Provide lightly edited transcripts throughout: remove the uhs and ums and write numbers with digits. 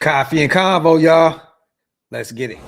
Coffee and convo, y'all. Let's get it.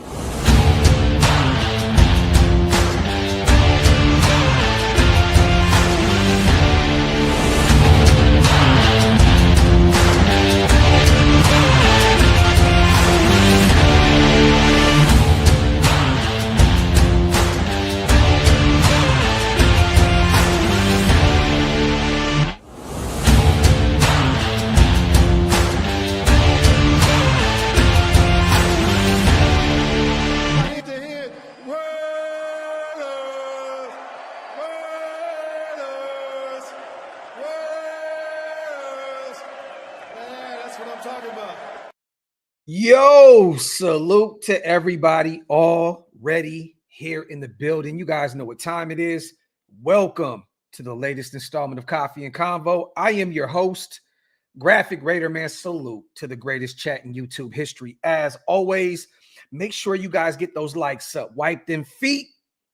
Yo, salute to everybody already here in the building. You guys know what time it is. Welcome to the latest installment of Coffee and Convo. I am your host, Graphk Raider Man. Salute to the greatest chat in YouTube history. As always, make sure you guys get those likes up, wipe them feet,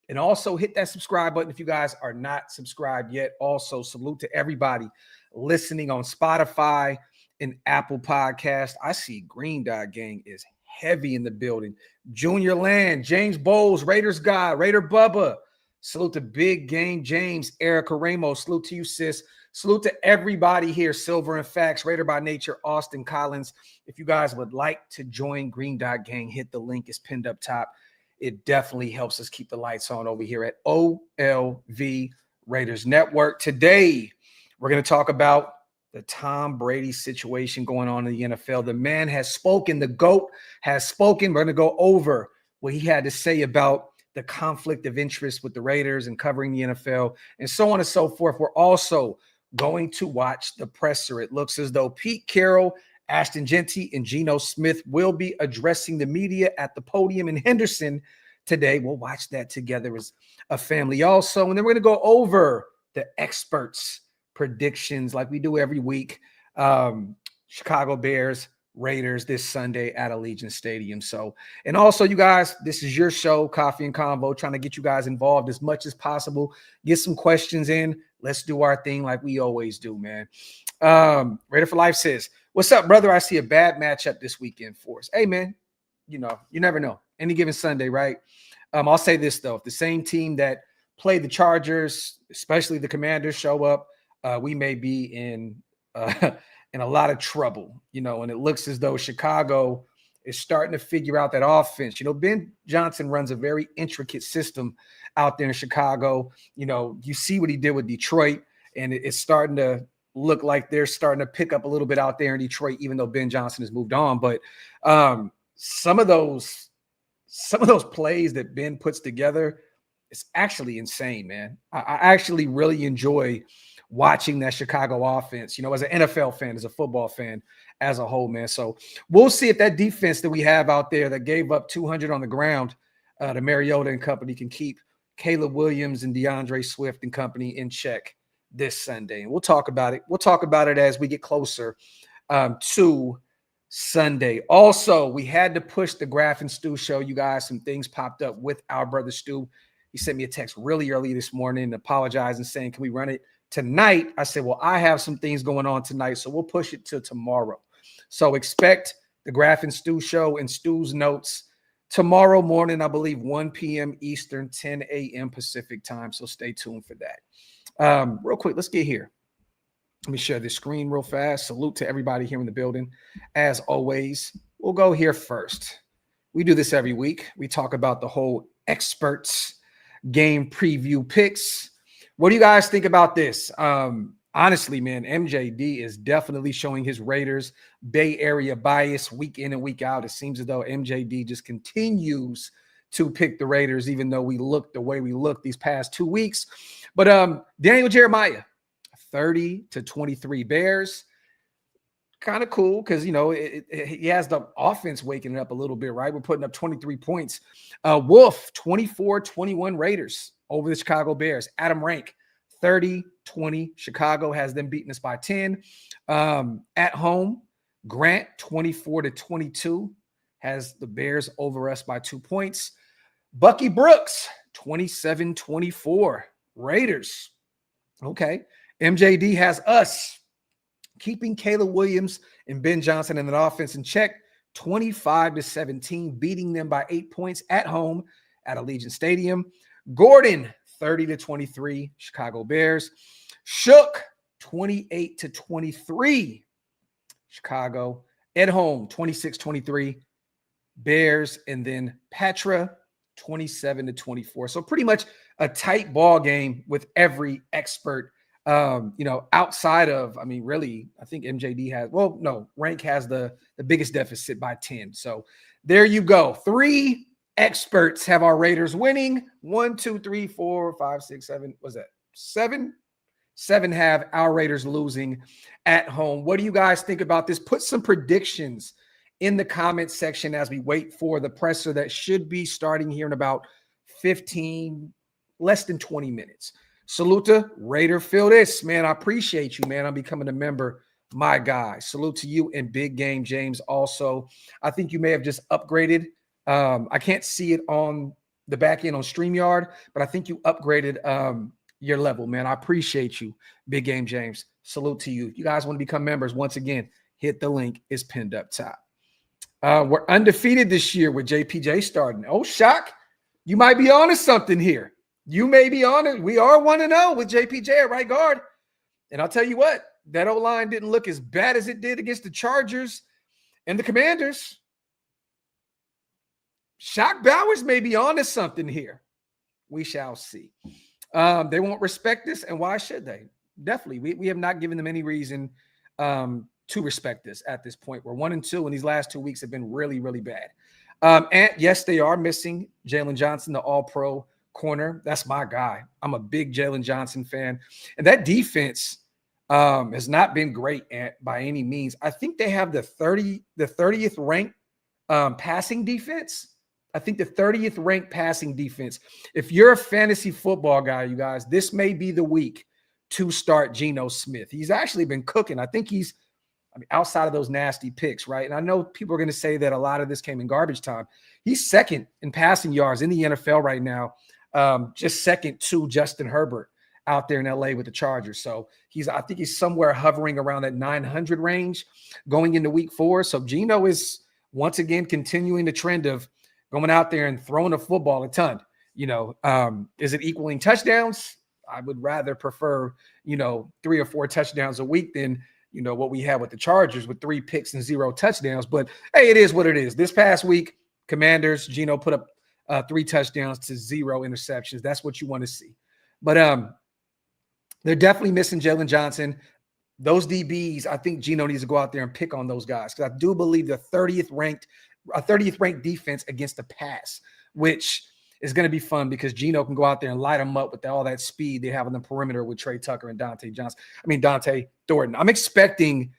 and also hit that subscribe button if you guys are not subscribed yet. Also, salute to everybody listening on Spotify and Apple Podcast. I see Green Dot Gang is heavy in the building. Junior Land, James Bowles, Raiders Guy, Raider Bubba. Salute to Big Game James, Erica Ramos. Salute to you, sis. Salute to everybody here. Silver and Facts, Raider by Nature, Austin Collins. If you guys would like to join Green Dot Gang, hit the link. It's pinned up top. It definitely helps us keep the lights on over here at OLV Raiders Network. Today, we're going to talk about the Tom Brady situation going on in the NFL. The man has spoken. The GOAT has spoken. We're going to go over what he had to say about the conflict of interest with the Raiders and covering the NFL and so on and so forth. We're also going to watch the presser. It looks as though Pete Carroll, Ashton Jeanty, and Geno Smith will be addressing the media at the podium in Henderson today. We'll watch that together as a family also. And then we're going to go over the experts' predictions like we do every week. Chicago Bears, Raiders this Sunday at Allegiant Stadium. So, and also you guys, this is your show, Coffee and Convo, trying to get you guys involved as much as possible. Get some questions in. Let's do our thing like we always do, man. Raider for Life says, what's up, brother? I see a bad matchup this weekend for us. Hey, man, you know, you never know. Any given Sunday, right? I'll say this, though. If the same team that played the Chargers, especially the Commanders, show up, we may be in a lot of trouble, you know, and it looks as though Chicago is starting to figure out that offense. You know, Ben Johnson runs a very intricate system out there in Chicago. You know, you see what he did with Detroit, and it's starting to look like they're starting to pick up a little bit out there in Detroit, even though Ben Johnson has moved on. But some of those plays that Ben puts together, it's actually insane, man. I actually really enjoy watching that Chicago offense, you know, as an NFL fan, as a football fan, as a whole, man. So we'll see if that defense that we have out there that gave up 200 on the ground to Mariota and company can keep Caleb Williams and DeAndre Swift and company in check this Sunday. And we'll talk about it. We'll talk about it as we get closer to Sunday. Also, we had to push the Graphk and Stu show. You guys, some things popped up with our brother Stu. He sent me a text really early this morning apologizing, saying, can we run it tonight? I said, well, I have some things going on tonight, so we'll push it to tomorrow. So expect the Graphk and Stu show and Stu's notes tomorrow morning, I believe 1 p.m. Eastern, 10 a.m. Pacific time. So stay tuned for that. Real quick, let's get here. Let me share this screen real fast. Salute to everybody here in the building. As always, we'll go here first. We do this every week. We talk about the whole experts game preview picks. What do you guys think about this? Honestly, man, MJD is definitely showing his Raiders Bay Area bias week in and week out. It seems as though MJD just continues to pick the Raiders, even though we look the way we look these past 2 weeks. But Daniel Jeremiah, 30-23 Bears. Kind of cool because, you know, he has the offense waking it up a little bit, right? We're putting up 23 points. Wolf, 24-21 Raiders over the Chicago Bears. Adam Rank, 30-20. Chicago has them beating us by 10. At home, Grant, 24-22, has the Bears over us by 2 points. Bucky Brooks, 27-24 Raiders. Okay. MJD has us keeping Caleb Williams and Ben Johnson in an offense in check, 25-17, beating them by 8 points at home at Allegiant Stadium. Gordon, 30-23, Chicago Bears. Shook, 28-23, Chicago. At home, 26-23, Bears. And then Patra, 27-24. So pretty much a tight ball game with every expert, outside of, really, I think MJD has, Rank has the biggest deficit by 10. So there you go. 3 experts have our Raiders winning. 1, 2, 3, 4, 5, 6, 7. Was that 7? 7 have our Raiders losing at home. What do you guys think about this? Put some predictions in the comments section as we wait for the presser that should be starting here in about 15, less than 20 minutes. Salute to Raider Feel This, man. I appreciate you, man. I'm becoming a member, my guy. Salute to you and Big Game James also. I think you may have just upgraded. I can't see it on the back end on StreamYard, but I think you upgraded your level, man. I appreciate you, Big Game James. Salute to you. If you guys want to become members, once again, hit the link. It's pinned up top. We're undefeated this year with JPJ starting. Oh, shock. You might be on to something here. You may be on it. We are 1-0 with JPJ at right guard. And I'll tell you what, that O-line didn't look as bad as it did against the Chargers and the Commanders. Shock Bowers may be on to something here. We shall see. They won't respect this, and why should they? Definitely. We have not given them any reason to respect this at this point. We're 1-2, and these last 2 weeks have been really, really bad. And yes, they are missing Jalen Johnson, the all-pro corner. That's my guy. I'm a big Jalen Johnson fan. And that defense has not been great by any means. I think they have the 30th ranked passing defense. I think the 30th ranked passing defense. If you're a fantasy football guy, you guys, this may be the week to start Geno Smith. He's actually been cooking. I think he's outside of those nasty picks, right? And I know people are going to say that a lot of this came in garbage time. He's second in passing yards in the NFL right now, just second to Justin Herbert out there in LA with the Chargers. So I think he's somewhere hovering around that 900 range going into week 4. So Geno is once again continuing the trend of going out there and throwing the football a ton. Is it equaling touchdowns? I would rather prefer, 3 or 4 touchdowns a week than, what we had with the Chargers with 3 picks and 0 touchdowns. But hey, it is what it is. This past week, Commanders, Geno put up 3 touchdowns to 0 interceptions. That's what you want to see. But they're definitely missing Jalen Johnson. Those DBs, I think Geno needs to go out there and pick on those guys, because I do believe the 30th ranked defense against the pass, which is going to be fun because Geno can go out there and light them up with all that speed they have on the perimeter with Trey Tucker and Dante Thornton. I'm expecting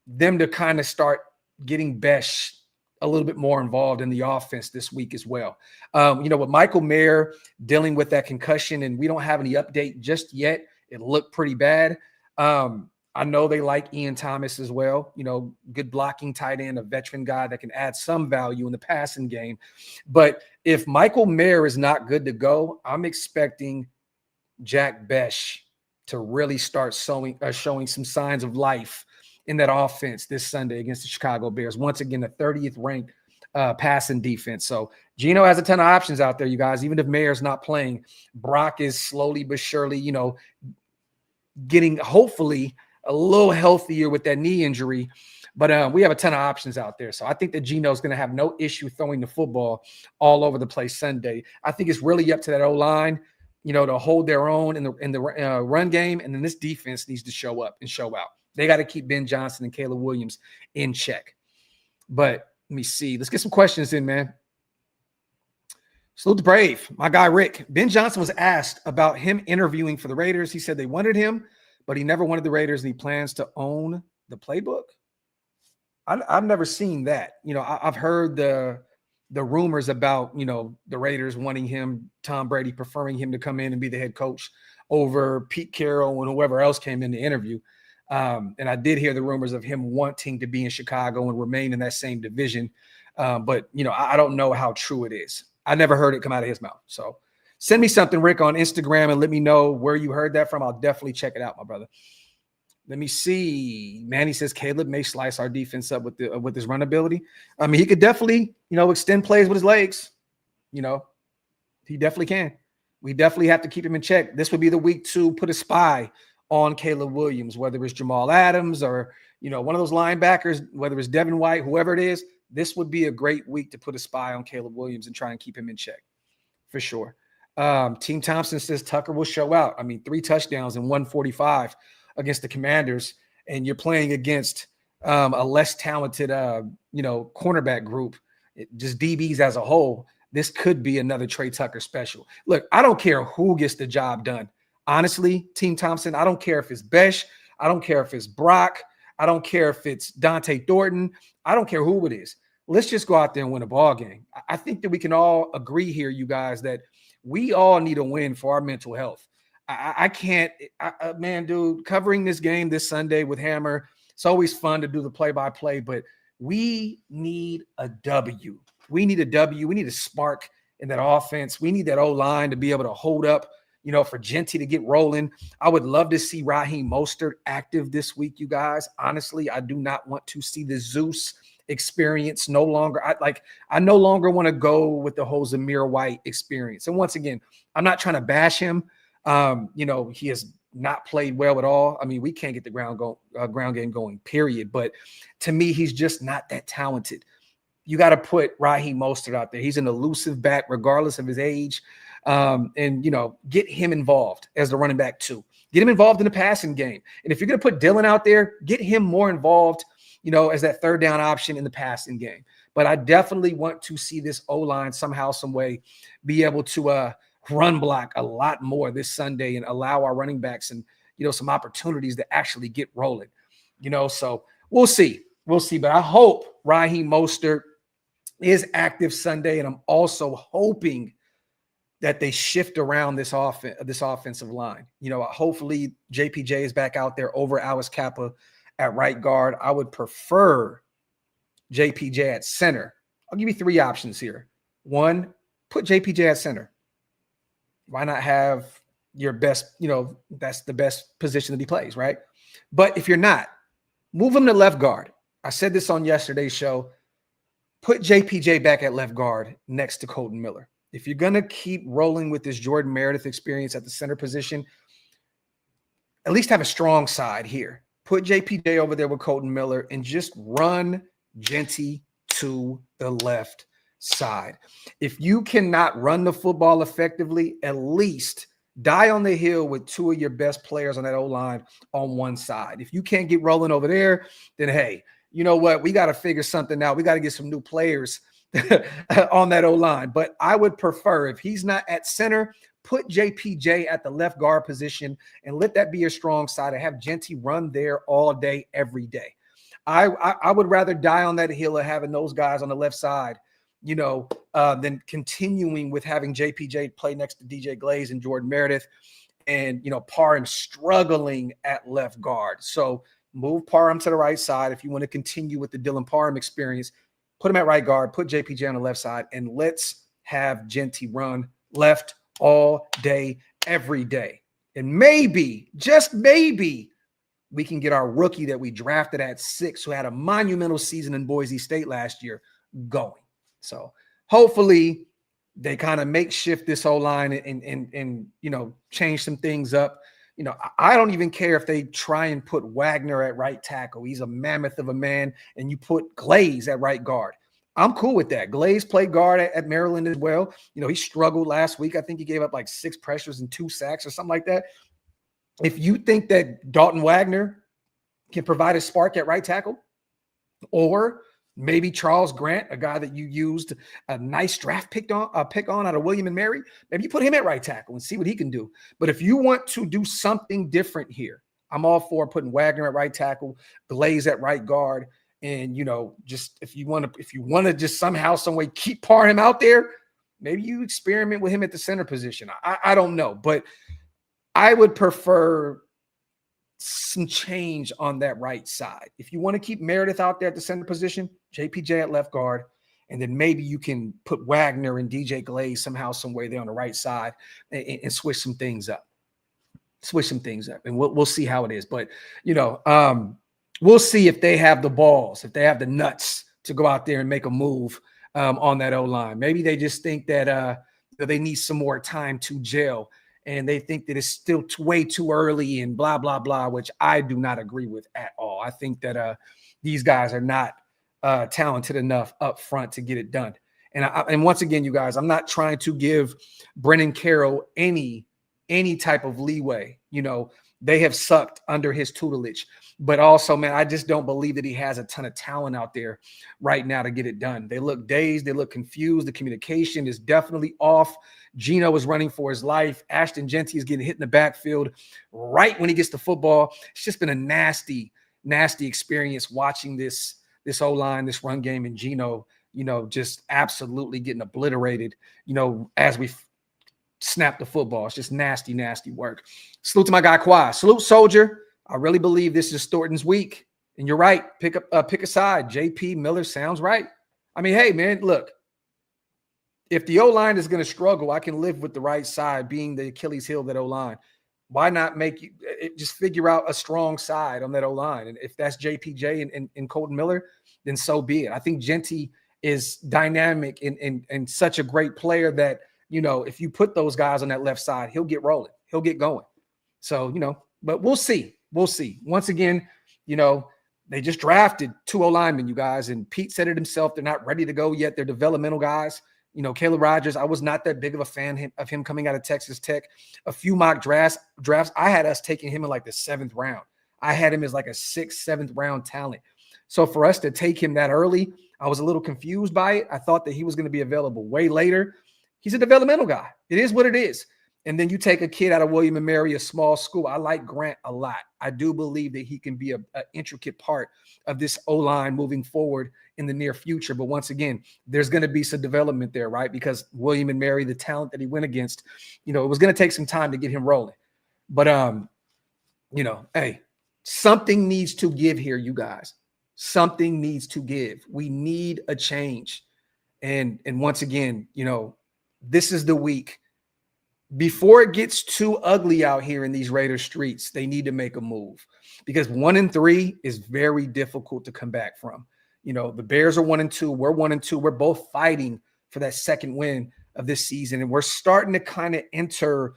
them to kind of start getting Besh a little bit more involved in the offense this week as well. With Michael Mayer dealing with that concussion, and we don't have any update just yet. It looked pretty bad. I know they like Ian Thomas as well. Good blocking tight end, a veteran guy that can add some value in the passing game. But if Michael Mayer is not good to go, I'm expecting Jack Besh to really start showing some signs of life in that offense this Sunday against the Chicago Bears. Once again, the 30th ranked passing defense. So Geno has a ton of options out there, you guys. Even if Mayer's not playing, Brock is slowly but surely, getting hopefully a little healthier with that knee injury. But we have a ton of options out there. So I think that Geno is going to have no issue throwing the football all over the place Sunday. I think it's really up to that O-line, to hold their own in the run game. And then this defense needs to show up and show out. They got to keep Ben Johnson and Caleb Williams in check. But let me see. Let's get some questions in, man. Salute the Brave. My guy, Rick. Ben Johnson was asked about him interviewing for the Raiders. He said they wanted him, but he never wanted the Raiders, and he plans to own the playbook. I've never seen that. I've heard the rumors about, the Raiders wanting him, Tom Brady preferring him to come in and be the head coach over Pete Carroll and whoever else came in to interview. And I did hear the rumors of him wanting to be in Chicago and remain in that same division. But, I don't know how true it is. I never heard it come out of his mouth. So send me something, Rick, on Instagram and let me know where you heard that from. I'll definitely check it out, my brother. Let me see. Manny says Caleb may slice our defense up with his run ability. I mean, he could definitely, extend plays with his legs. He definitely can. We definitely have to keep him in check. This would be the week to put a spy on Caleb Williams, whether it's Jamal Adams or, one of those linebackers, whether it's Devin White, whoever it is. This would be a great week to put a spy on Caleb Williams and try and keep him in check for sure. Team Thompson says Tucker will show out. I mean, 3 touchdowns and 145 against the Commanders, and you're playing against a less talented, cornerback group, just DBs as a whole. This could be another Trey Tucker special. Look, I don't care who gets the job done. Honestly, Team Thompson, I don't care if it's Besh. I don't care if it's Brock. I don't care if it's Dante Thornton. I don't care who it is. Let's just go out there and win a ball game. I think that we can all agree here, you guys, that we all need a win for our mental health. I can't, man, dude, covering this game this Sunday with Hammer, it's always fun to do the play-by-play, but we need a W. We need a W. We need a spark in that offense. We need that O-line to be able to hold up, for Jeanty to get rolling. I would love to see Raheem Mostert active this week, you guys. Honestly, I do not want to see the Zeus experience no longer. I no longer want to go with the whole Zamir White experience. And once again, I'm not trying to bash him. He has not played well at all. I mean, we can't get the ground game going, period. But to me, he's just not that talented. You got to put Raheem Mostert out there. He's an elusive back, regardless of his age. Get him involved as the running back too. Get him involved in the passing game. And if you're going to put Dylan out there, get him more involved, as that third down option in the passing game. But I definitely want to see this O-line somehow, some way be able to run block a lot more this Sunday and allow our running backs and, some opportunities to actually get rolling, so we'll see. We'll see. But I hope Raheem Mostert is active Sunday. And I'm also hoping that they shift around this offensive line. Hopefully JPJ is back out there over Alice Kappa at right guard. I would prefer JPJ at center. I'll give you 3 options here. 1, put JPJ at center. Why not have your best, that's the best position that he plays, right? But if you're not, move him to left guard. I said this on yesterday's show. Put JPJ back at left guard next to Colton Miller. If you're going to keep rolling with this Jordan Meredith experience at the center position, at least have a strong side here. Put JPJ over there with Colton Miller and just run Jeanty to the left side. If you cannot run the football effectively, at least die on the hill with 2 of your best players on that O-line on one side. If you can't get rolling over there, then hey, you know what? We got to figure something out. We got to get some new players on that O-line. But I would prefer, if he's not at center, put JPJ at the left guard position and let that be a strong side and have Jeanty run there all day, every day. I would rather die on that hill of having those guys on the left side, than continuing with having JPJ play next to DJ Glaze and Jordan Meredith and, Parham struggling at left guard. So move Parham to the right side. If you want to continue with the Dylan Parham experience, put him at right guard, put JPJ on the left side, and let's have Jeanty run left all day, every day. And maybe, just maybe, we can get our rookie that we drafted at 6, who had a monumental season in Boise State last year, going. So hopefully they kind of makeshift this whole line and change some things up. I don't even care if they try and put Wagner at right tackle. He's a mammoth of a man, and you put Glaze at right guard. I'm cool with that. Glaze played guard at Maryland as well. He struggled last week. I think he gave up like 6 pressures and 2 sacks or something like that. If you think that Dalton Wagner can provide a spark at right tackle, or maybe Charles Grant, a guy that you used a nice draft pick on out of William and Mary, maybe you put him at right tackle and see what he can do. But if you want to do something different here, I'm all for putting Wagner at right tackle, Glaze at right guard, and just if you want to just somehow, some way keep Parham out there, maybe you experiment with him at the center position. I don't know, but I would prefer some change on that right side. If you want to keep Meredith out there at the center position, JPJ at left guard, and then maybe you can put Wagner and DJ Glaze somehow, some way there on the right side and switch some things up. switch some things up, and we'll see how it is. But we'll see if they have the balls, if they have the nuts to go out there and make a move on that O-line. Maybe they just think that they need some more time to gel, and they think that it's still way too early and blah, blah, blah, which I do not agree with at all. I think that these guys are not talented enough up front to get it done. And once again, you guys, I'm not trying to give Brennan Carroll any type of leeway. They have sucked under his tutelage. But also, man, I just don't believe that he has a ton of talent out there right now to get it done. They look dazed. They look confused. The communication is definitely off. Geno is running for his life. Jeanty is getting hit in the backfield right when he gets the football. It's just been a nasty, nasty experience watching this O-line, this run game, and Geno, just absolutely getting obliterated, as we snap the football. It's just nasty, nasty work. Salute to my guy, Quai. Salute, soldier. I really believe this is Thornton's week. And you're right. Pick a side. JP Miller sounds right. I mean, hey, man, look. If the O-line is going to struggle, I can live with the right side being the Achilles heel of that O-line. Why not just figure out a strong side on that O-line? And if that's JPJ and Colton Miller, then so be it. I think Jeanty is dynamic and such a great player that, if you put those guys on that left side, he'll get rolling. He'll get going. So, but we'll see. We'll see. Once again, they just drafted 2 O-linemen, you guys, and Pete said it himself. They're not ready to go yet. They're developmental guys. Caleb Rogers, I was not that big of a fan of him coming out of Texas Tech. A few mock drafts, I had us taking him in like the 7th round. I had him as like a 6th, 7th round talent. So for us to take him that early, I was a little confused by it. I thought that he was going to be available way later. He's a developmental guy. It is what it is. And then you take a kid out of William & Mary, a small school. I like Grant a lot. I do believe that he can be an intricate part of this O-line moving forward in the near future. But once again, there's going to be some development there, right? Because William & Mary, the talent that he went against, it was going to take some time to get him rolling. But, hey, something needs to give here, you guys. Something needs to give. We need a change. And once again, this is the week. Before it gets too ugly out here in these Raiders streets, they need to make a move, because 1-3 is very difficult to come back from. The Bears are 1-2. We're 1-2. We're both fighting for that second win of this season. And we're starting to kind of enter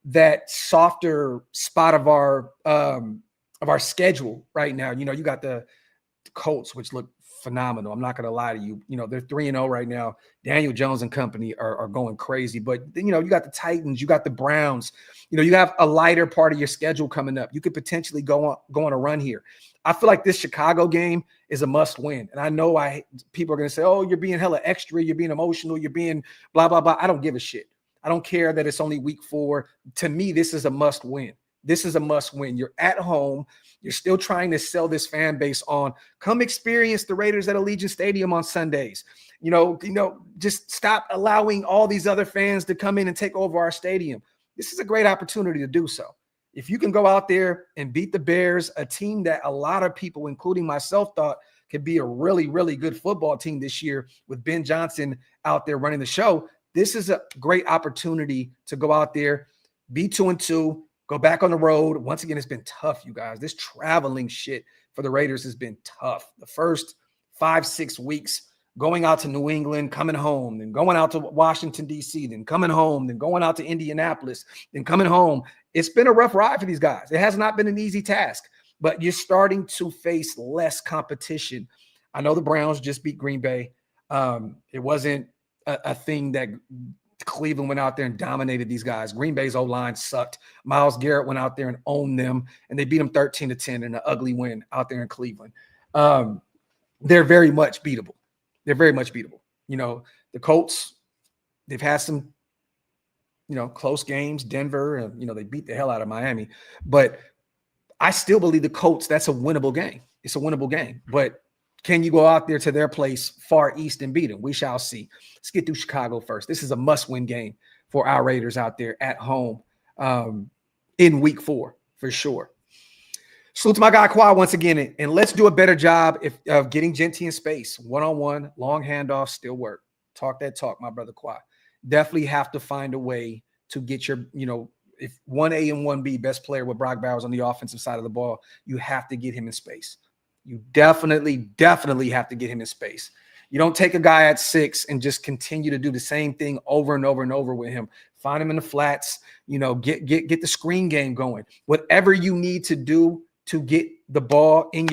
that softer spot of our schedule right now. You got the Colts, which look phenomenal. I'm not going to lie to you. They're 3-0 right now. Daniel Jones and company are going crazy. But, you got the Titans, you got the Browns. You have a lighter part of your schedule coming up. You could potentially go on a run here. I feel like this Chicago game is a must win. And I know people are going to say, oh, you're being hella extra. You're being emotional. You're being blah, blah, blah. I don't give a shit. I don't care that it's only week 4. To me, this is a must win. This is a must win. You're at home. You're still trying to sell this fan base on, come experience the Raiders at Allegiant Stadium on Sundays. Just stop allowing all these other fans to come in and take over our stadium. This is a great opportunity to do so. If you can go out there and beat the Bears, a team that a lot of people, including myself, thought could be a really, really good football team this year with Ben Johnson out there running the show, this is a great opportunity to go out there, be 2-2, go back on the road. Once again, it's been tough, you guys. This traveling shit for the Raiders has been tough. The first 5-6 weeks, going out to New England, coming home, then going out to Washington, D.C., then coming home, then going out to Indianapolis, then coming home. It's been a rough ride for these guys. It has not been an easy task, but you're starting to face less competition. I know the Browns just beat Green Bay. It wasn't a thing that Cleveland went out there and dominated these guys. Green Bay's O-line sucked. Myles Garrett went out there and owned them, and they beat them 13-10 in an ugly win out there in Cleveland. They're very much beatable. They're very much beatable. The Colts, they've had some, close games. Denver, they beat the hell out of Miami. But I still believe the Colts, that's a winnable game. It's a winnable game. But can you go out there to their place far east and beat them? We shall see. Let's get through Chicago first. This is a must-win game for our Raiders out there at home in week 4 for sure. Salute to my guy, Quai, once again. And let's do a better job of getting Jeanty in space. One-on-one, long handoff, still work. Talk that talk, my brother Quai. Definitely have to find a way to get your, if 1A and 1B, best player with Brock Bowers on the offensive side of the ball, you have to get him in space. You definitely have to get him in space. You don't take a guy at 6 and just continue to do the same thing over and over and over with him. Find him in the flats, get the screen game going. Whatever you need to do to get the ball in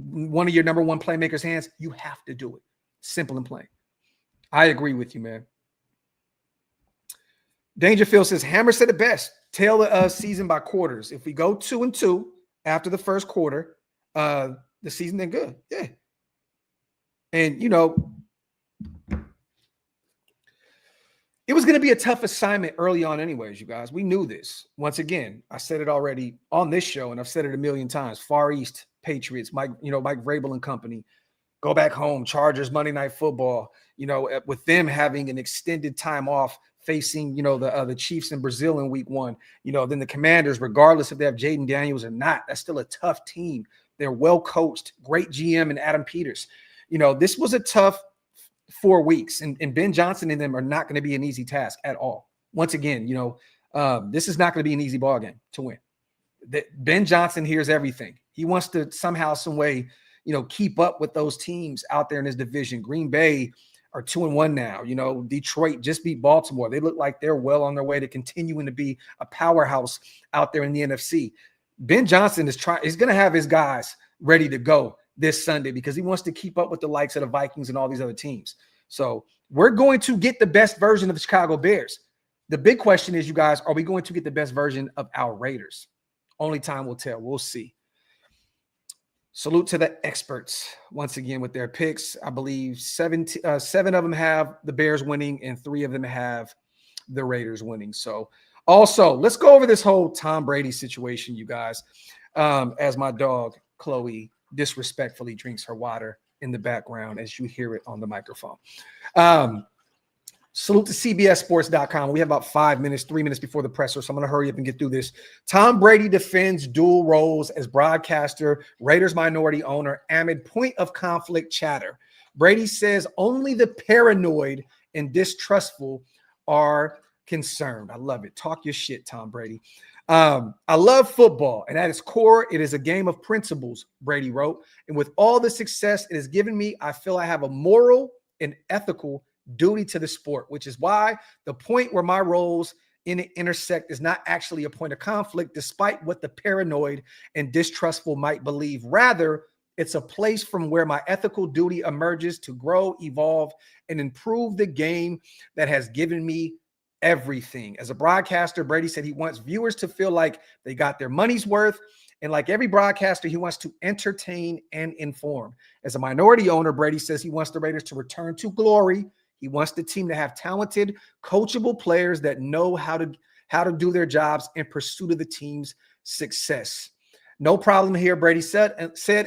one of your number one playmakers' hands, you have to do it. Simple and plain. I agree with you, man. Dangerfield says, Hammer said it best. Tail the season by quarters. If we go 2-2 after the first quarter, the season then good. Yeah. And, it was going to be a tough assignment early on anyways, you guys. We knew this. Once again, I said it already on this show, and I've said it a million times. Far East Patriots, Mike Vrabel and company, go back home, Chargers, Monday Night Football, with them having an extended time off facing, the Chiefs in Brazil in week 1, then the Commanders, regardless if they have Jaden Daniels or not, that's still a tough team. They're well coached, great GM and Adam Peters. This was a tough 4 weeks, and Ben Johnson and them are not going to be an easy task at all. Once again, this is not going to be an easy ball game to win. Ben Johnson hears everything. He wants to somehow, some way, keep up with those teams out there in his division. Green Bay are 2-1 now. Detroit just beat Baltimore. They look like they're well on their way to continuing to be a powerhouse out there in the NFC. Ben Johnson he's going to have his guys ready to go this Sunday because he wants to keep up with the likes of the Vikings and all these other teams. So we're going to get the best version of the Chicago Bears. The big question is, you guys, are we going to get the best version of our Raiders? Only time will tell. We'll see. Salute to the experts once again with their picks. I believe 7 of them have the Bears winning and 3 of them have the Raiders winning. So also, let's go over this whole Tom Brady situation, you guys, as my dog, Chloe, disrespectfully drinks her water in the background as you hear it on the microphone. Salute to CBSSports.com. We have about 3 minutes before the presser, so I'm going to hurry up and get through this. Tom Brady defends dual roles as broadcaster, Raiders minority owner, amid point of conflict chatter. Brady says only the paranoid and distrustful are concerned. I love it. Talk your shit, Tom Brady. I love football, and at its core, it is a game of principles, Brady wrote. And with all the success it has given me, I feel I have a moral and ethical duty to the sport, which is why the point where my roles intersect is not actually a point of conflict, despite what the paranoid and distrustful might believe. Rather, it's a place from where my ethical duty emerges to grow, evolve, and improve the game that has given me everything. As a broadcaster, Brady said he wants viewers to feel like they got their money's worth. And like every broadcaster, he wants to entertain and inform. As a minority owner, Brady says he wants the Raiders to return to glory. He wants the team to have talented, coachable players that know how to do their jobs in pursuit of the team's success. No problem here, Brady said,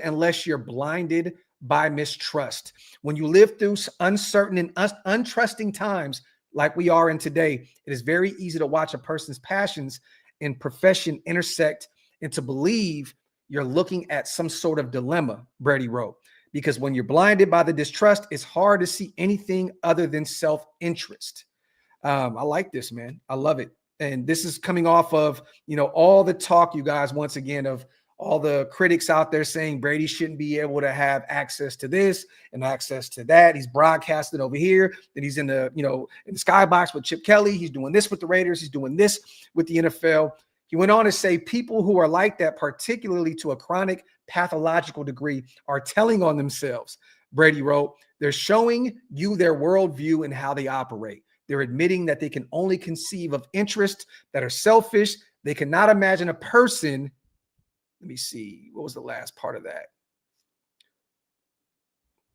unless you're blinded by mistrust. When you live through uncertain and untrusting times, like we are in today, it is very easy to watch a person's passions and profession intersect and to believe you're looking at some sort of dilemma, Brady wrote. Because when you're blinded by the distrust, it's hard to see anything other than self-interest. I like this, man. I love it. And this is coming off of, all the talk, you guys, once again, of all the critics out there saying Brady shouldn't be able to have access to this and access to that. He's broadcasting over here. Then he's in the, in the skybox with Chip Kelly. He's doing this with the Raiders. He's doing this with the NFL. He went on to say people who are like that, particularly to a chronic pathological degree, are telling on themselves. Brady wrote, they're showing you their worldview and how they operate. They're admitting that they can only conceive of interests that are selfish. They cannot imagine a person. Let me see. What was the last part of that?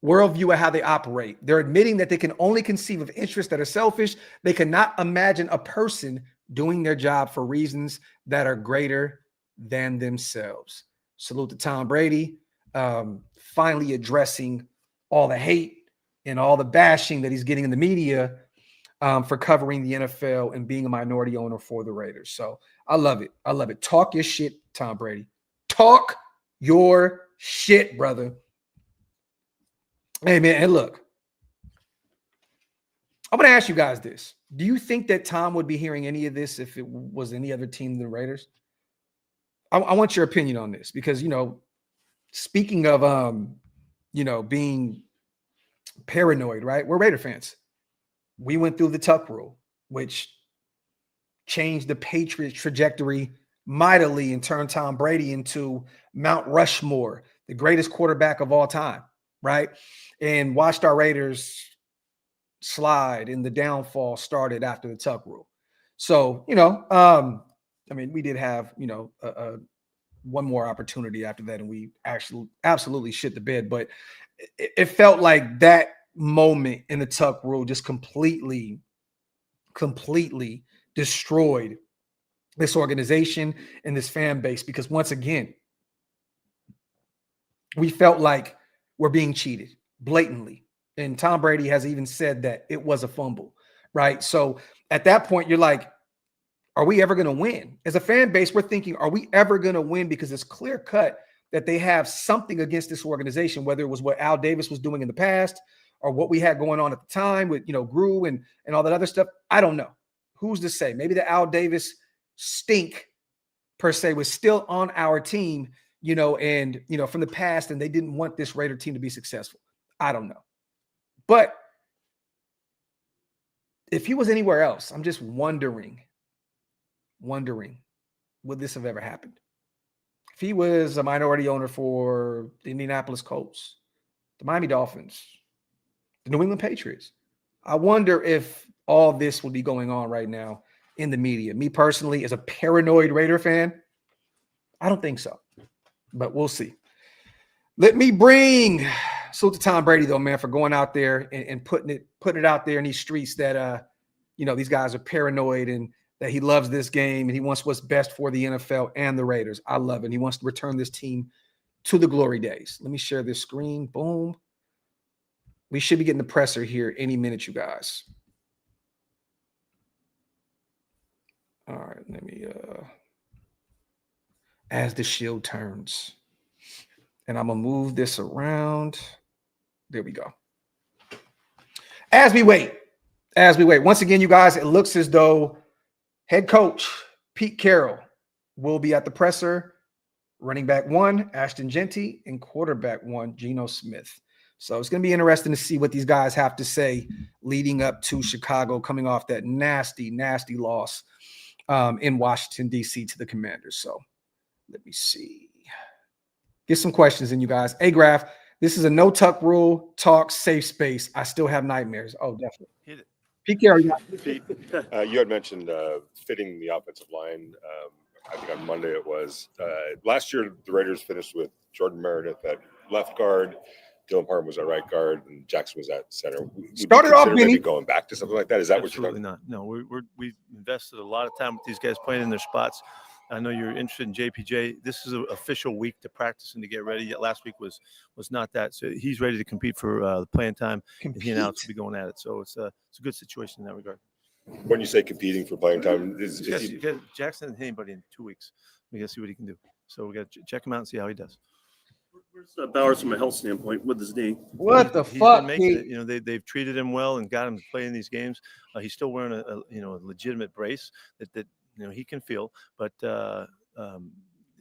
Worldview of how they operate. They're admitting that they can only conceive of interests that are selfish. They cannot imagine a person doing their job for reasons that are greater than themselves. Salute to Tom Brady, finally addressing all the hate and all the bashing that he's getting in the media for covering the NFL and being a minority owner for the Raiders. So I love it. I love it. Talk your shit, Tom Brady. Talk your shit, brother. Hey, man, and look, I'm going to ask you guys this. Do you think that Tom would be hearing any of this if it was any other team than the Raiders? I want your opinion on this because, speaking of, being paranoid, right? We're Raider fans. We went through the Tuck rule, which changed the Patriots' trajectory mightily and turned Tom Brady into Mount Rushmore, the greatest quarterback of all time, right? And watched our Raiders slide, and the downfall started after the Tuck rule. So, we did have, one more opportunity after that, and we actually absolutely shit the bed. But it felt like that moment in the Tuck rule just completely destroyed this organization and this fan base, because once again, we felt like we're being cheated blatantly. And Tom Brady has even said that it was a fumble, right? So at that point, you're like, are we ever going to win? As a fan base, we're thinking, are we ever going to win? Because it's clear cut that they have something against this organization, whether it was what Al Davis was doing in the past or what we had going on at the time with, Gru and all that other stuff. I don't know. Who's to say? Maybe the Al Davis stink per se was still on our team, from the past, and they didn't want this Raider team to be successful. I don't know. But if he was anywhere else, I'm just wondering, would this have ever happened? If he was a minority owner for the Indianapolis Colts, the Miami Dolphins, the New England Patriots, I wonder if all this would be going on right now in the media. Me personally, as a paranoid Raider fan, I don't think so, but we'll see. Let me bring salute to Tom Brady, though, man, for going out there and putting it out there in these streets that, these guys are paranoid and that he loves this game and he wants what's best for the NFL and the Raiders. I love it. He wants to return this team to the glory days. Let me share this screen. Boom. We should be getting the presser here any minute, you guys. All right, let me as the shield turns. And I'm going to move this around. There we go. As we wait. Once again, you guys, it looks as though head coach Pete Carroll will be at the presser. Running back 1, Ashton Jeanty, and quarterback 1, Geno Smith. So it's going to be interesting to see what these guys have to say leading up to Chicago, coming off that nasty loss in Washington, D.C. to the Commanders. So let me see. Get some questions in, you guys. Hey, Graphk, this is a no-tuck rule, talk, safe space. I still have nightmares. Oh, definitely. Hit it. Pete Carroll. Pete, you had mentioned fitting the offensive line. I think on Monday it was. Last year, the Raiders finished with Jordan Meredith at left guard, Dylan Parham was at right guard, and Jackson was at center. Started off maybe going back to something like that. Is that Absolutely what you're not? No, we've invested a lot of time with these guys playing in their spots. I know you're interested in JPJ. This is an official week to practice and to get ready. Last week was not that. So he's ready to compete for the playing time. And he and Alex will be going at it. So it's a good situation in that regard. When you say competing for playing time, Jackson and anybody in 2 weeks. We got to see what he can do. So we got to check him out and see how he does. Where's Bowers from a health standpoint with his knee? What the He's fuck? been making it. They've treated him well and got him to play in these games. He's still wearing a legitimate brace that he can feel, but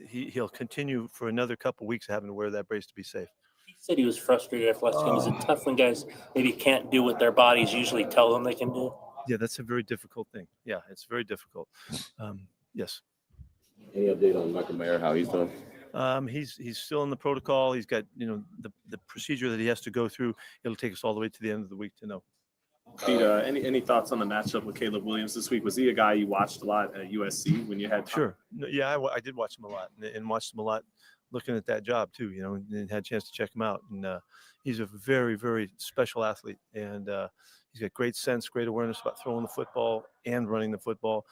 he'll continue for another couple weeks having to wear that brace to be safe. He said he was frustrated after last game. Is it tough when guys maybe can't do what their bodies usually tell them they can do? Yeah, that's a very difficult thing. Yeah, it's very difficult. Yes. Any update on Michael Mayer, how he's doing? He's still in the protocol. He's got the procedure that he has to go through. It'll take us all the way to the end of the week to know. Pete, any thoughts on the matchup with Caleb Williams this week? Was he a guy you watched a lot at USC when you had time? Sure. Yeah, I did watch him a lot and watched him a lot looking at that job too, and had a chance to check him out. And he's a very, very special athlete, and he's got great sense, great awareness about throwing the football and running the football.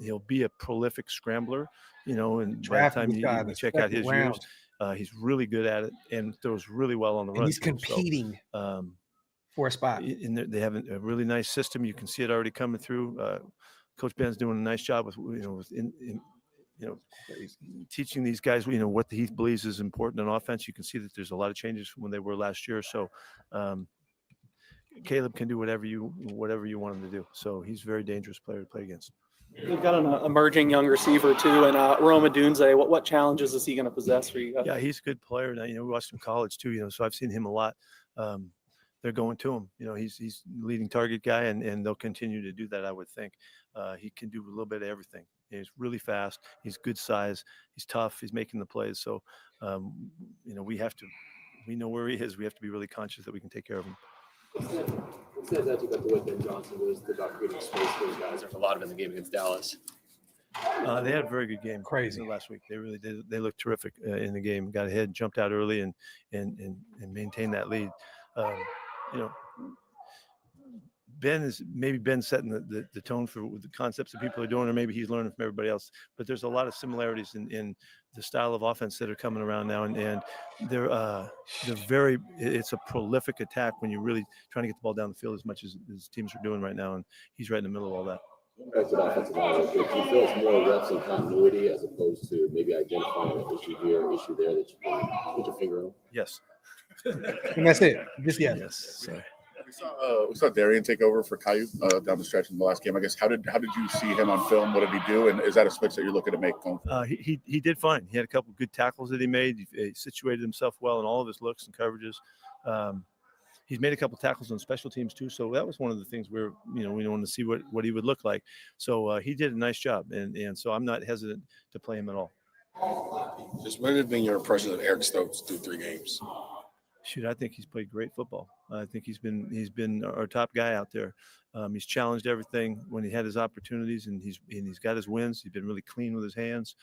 He'll be a prolific scrambler, and by the time you check out his years, he's really good at it and throws really well on the run. He's competing for a spot. They have a really nice system. You can see it already coming through. Coach Ben's doing a nice job with teaching these guys, what he believes is important in offense. You can see that there's a lot of changes from when they were last year. So Caleb can do whatever you want him to do. So he's a very dangerous player to play against. You've got an emerging young receiver too, and Roma Dunze. What challenges is he going to possess for you guys? Yeah, he's a good player. Now, we watched him in college too. So I've seen him a lot. They're going to him. He's leading target guy, and they'll continue to do that. I would think he can do a little bit of everything. He's really fast. He's good size. He's tough. He's making the plays. So we know where he is. We have to be really conscious that we can take care of him. What stands out to you about the way Ben Johnson was about creating space for those guys? There's a lot of in the game against Dallas. They had a very good game. Crazy last week. They really did. They looked terrific in the game. Got ahead, jumped out early, and maintained that lead. Ben setting the tone for the concepts that people are doing, or maybe he's learning from everybody else. But there's a lot of similarities in the style of offense that are coming around now, and they're very. It's a prolific attack when you're really trying to get the ball down the field as much as teams are doing right now, and he's right in the middle of all that. Back to the offensive line, do you feel it's more reps and continuity as opposed to maybe identifying an issue here, issue there that you can put your finger on? Yes. And that's it. Just yes. Yes. Sorry. We saw Darian take over for Caillou down the stretch in the last game. I guess how did you see him on film? What did he do? And is that a switch that you're looking to make going forward? He did fine. He had a couple of good tackles that he made. He situated himself well in all of his looks and coverages. He's made a couple of tackles on special teams too. So that was one of the things we wanted to see what he would look like. So he did a nice job, and so I'm not hesitant to play him at all. Just what have been your impressions of Eric Stokes through 3 games? Shoot, I think he's played great football. I think he's been our top guy out there. He's challenged everything when he had his opportunities, and he's got his wins. He's been really clean with his hands.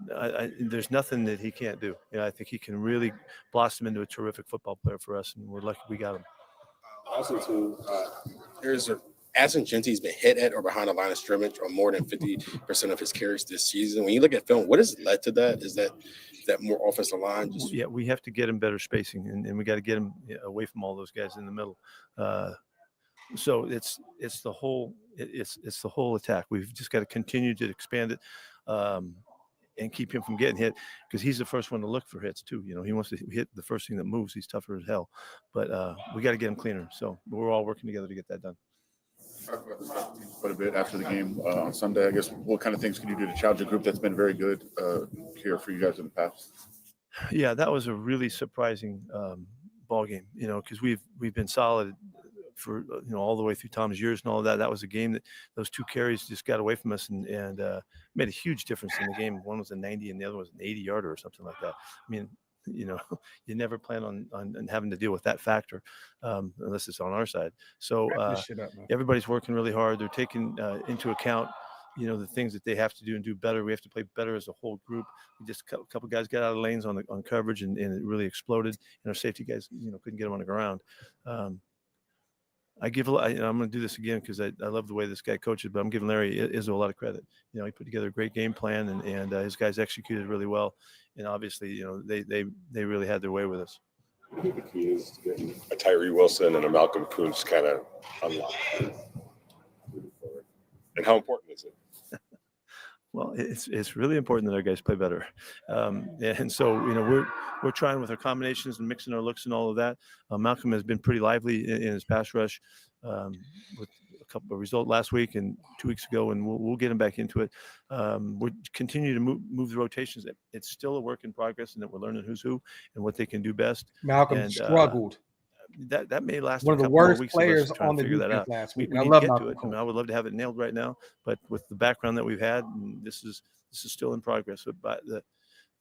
There's nothing that he can't do. I think he can really blossom into a terrific football player for us, and we're lucky we got him. Also, too, hasn't Jeanty's been hit at or behind the line of scrimmage on more than 50% of his carries this season? When you look at film, what has led to that? Is that more offensive line? Yeah, we have to get him better spacing, and we got to get him away from all those guys in the middle. So it's the whole attack. We've just got to continue to expand it. And keep him from getting hit, because he's the first one to look for hits too. He wants to hit the first thing that moves. He's tougher as hell, but we got to get him cleaner. So we're all working together to get that done. Quite a bit after the game on Sunday. I guess what kind of things can you do to challenge a group that's been very good here for you guys in the past? Yeah, that was a really surprising ball game. Because we've been solid for all the way through Tom's years and all of that. That was a game that those 2 carries just got away from us and made a huge difference in the game. One was a 90 and the other was an 80-yarder or something like that. I mean, you never plan on having to deal with that factor unless it's on our side. So everybody's working really hard. They're taking into account the things that they have to do and do better. We have to play better as a whole group. We just a couple guys got out of lanes on coverage and it really exploded. And our safety guys couldn't get them on the ground. I'm going to do this again because I love the way this guy coaches, but I'm giving Larry Izzo a lot of credit. He put together a great game plan, and his guys executed really well. And obviously, they really had their way with us. I think the key is to get a Tyree Wilson and a Malcolm Kuntz kind of unlocked. And how important is it? Well, it's really important that our guys play better, and so we're trying with our combinations and mixing our looks and all of that. Malcolm has been pretty lively in his pass rush with a couple of results last week and 2 weeks ago, and we'll get him back into it. We're continuing to move the rotations. It's still a work in progress, and that we're learning who's who and what they can do best. Malcolm struggled. That may last one of the worst players on the defense last week. I love Malcolm. I would love to have it nailed right now, but with the background that we've had, this is still in progress. But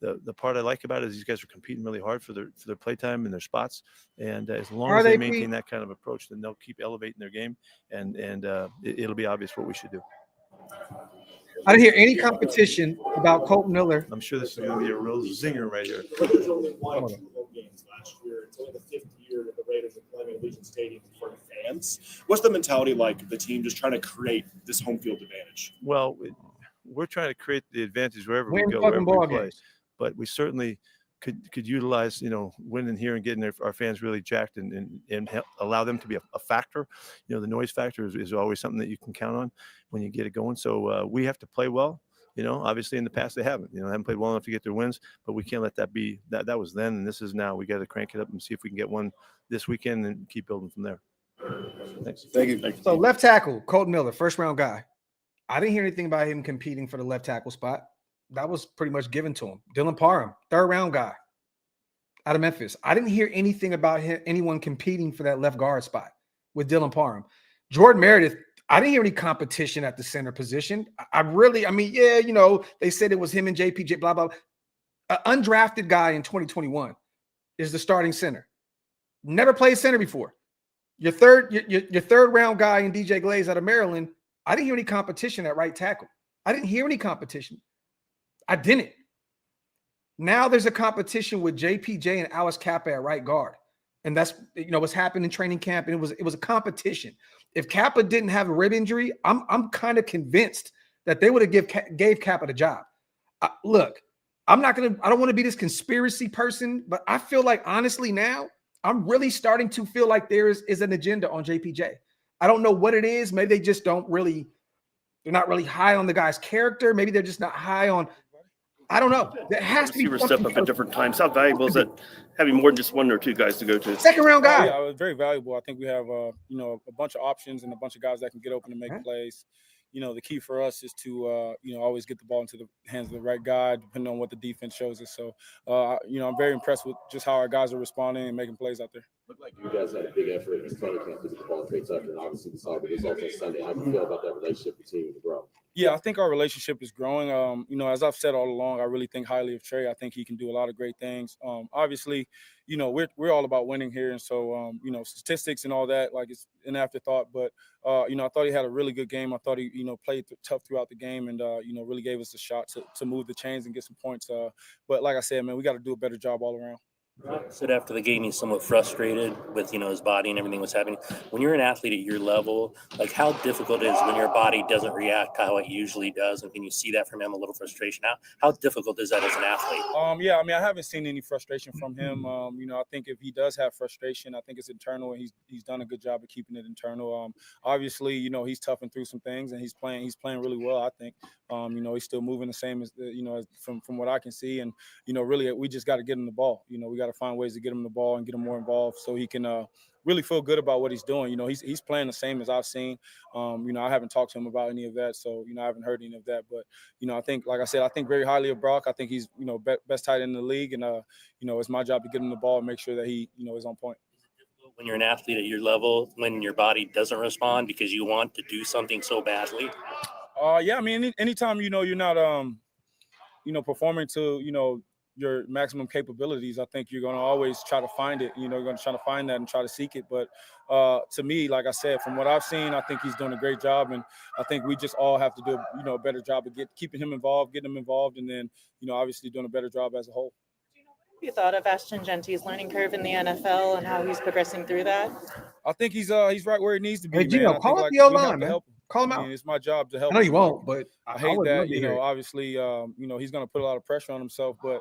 the part I like about it is these guys are competing really hard for their play time and their spots, and as long as they maintain that kind of approach, then they'll keep elevating their game, and it'll be obvious what we should do. I didn't hear any competition about Colt Miller. I'm sure this is going to be a real zinger right here. There's only one or 2 home games last year. It's only the 5th year that the Raiders are playing at Allegiant Stadium in front of fans. What's the mentality like, the team just trying to create this home field advantage? Well, we're trying to create the advantage wherever we go, wherever we play. But we certainly could utilize, winning here and getting our fans really jacked and allow them to be a factor. The noise factor is always something that you can count on when you get it going. So we have to play well. Obviously in the past they haven't. They haven't played well enough to get their wins, but we can't let that be. That was then, and this is now. We got to crank it up and see if we can get one this weekend and keep building from there. Thanks. Thank you. So left tackle, Colton Miller, first-round guy. I didn't hear anything about him competing for the left tackle spot. That was pretty much given to him. Dylan Parham, third-round guy out of Memphis. I didn't hear anything about anyone competing for that left guard spot with Dylan Parham. Jordan Meredith, I didn't hear any competition at the center position. They said it was him and JPJ, blah, blah. An undrafted guy in 2021 is the starting center. Never played center before. Your third round guy in DJ Glaze out of Maryland, I didn't hear any competition at right tackle. I didn't hear any competition. I didn't. Now there's a competition with JPJ and Alex Kappa at right guard. And that's, what's happened in training camp. And it was a competition. If Kappa didn't have a rib injury, I'm kind of convinced that they would have gave Kappa the job. Look, I don't want to be this conspiracy person, but I feel like honestly now, I'm really starting to feel like there is an agenda on JPJ. I don't know what it is. Maybe they just they're not really high on the guy's character. Maybe they're just not high on, I don't know. There has to be step up at different times. How valuable is it having more than just one or two guys to go to? Second round guy. Yeah, very valuable. I think we have a bunch of options and a bunch of guys that can get open and make plays. The key for us is to always get the ball into the hands of the right guy, depending on what the defense shows us. So I'm very impressed with just how our guys are responding and making plays out there. Looked like you guys had a big effort in training camp to get the ball to Trey Tucker, and obviously we saw the results on Sunday. How do you feel about that relationship continuing to grow? Yeah, I think our relationship is growing. As I've said all along, I really think highly of Trey. I think he can do a lot of great things. Obviously, we're all about winning here, and so statistics and all that, like, it's an afterthought. But I thought he had a really good game. I thought he played tough throughout the game, and really gave us a shot to move the chains and get some points. But like I said, man, we got to do a better job all around. Said after the game he's somewhat frustrated with his body and everything that's happening. When you're an athlete at your level, like, how difficult it is when your body doesn't react to how it usually does, and can you see that from him, a little frustration? How difficult is that as an athlete? I haven't seen any frustration from him. I think if he does have frustration, I think it's internal, and he's done a good job of keeping it internal. Obviously, he's toughing through some things, and he's playing really well, I think. He's still moving the same as from what I can see, and really we just got to get him the ball. We got to find ways to get him the ball and get him more involved so he can really feel good about what he's doing. He's playing the same as I've seen. I haven't talked to him about any of that, so I haven't heard any of that. But I think, like I said, I think very highly of Brock. I think he's best tight end in the league, and it's my job to get him the ball and make sure that he is on point. When you're an athlete at your level, when your body doesn't respond because you want to do something so badly? Anytime you're not performing to your maximum capabilities, I think you're going to always try to find it. You're going to try to find that and try to seek it. But to me, like I said, from what I've seen, I think he's doing a great job, and I think we just all have to do a better job of keeping him involved, getting him involved, and then obviously doing a better job as a whole. You thought of Ashton Jeanty's learning curve in the NFL and how he's progressing through that? I think he's right where he needs to be. Hey, Geno, call up the O-line, man. Call him out. It's my job to help. I know him. you won't, but I hate that. Obviously, he's going to put a lot of pressure on himself, but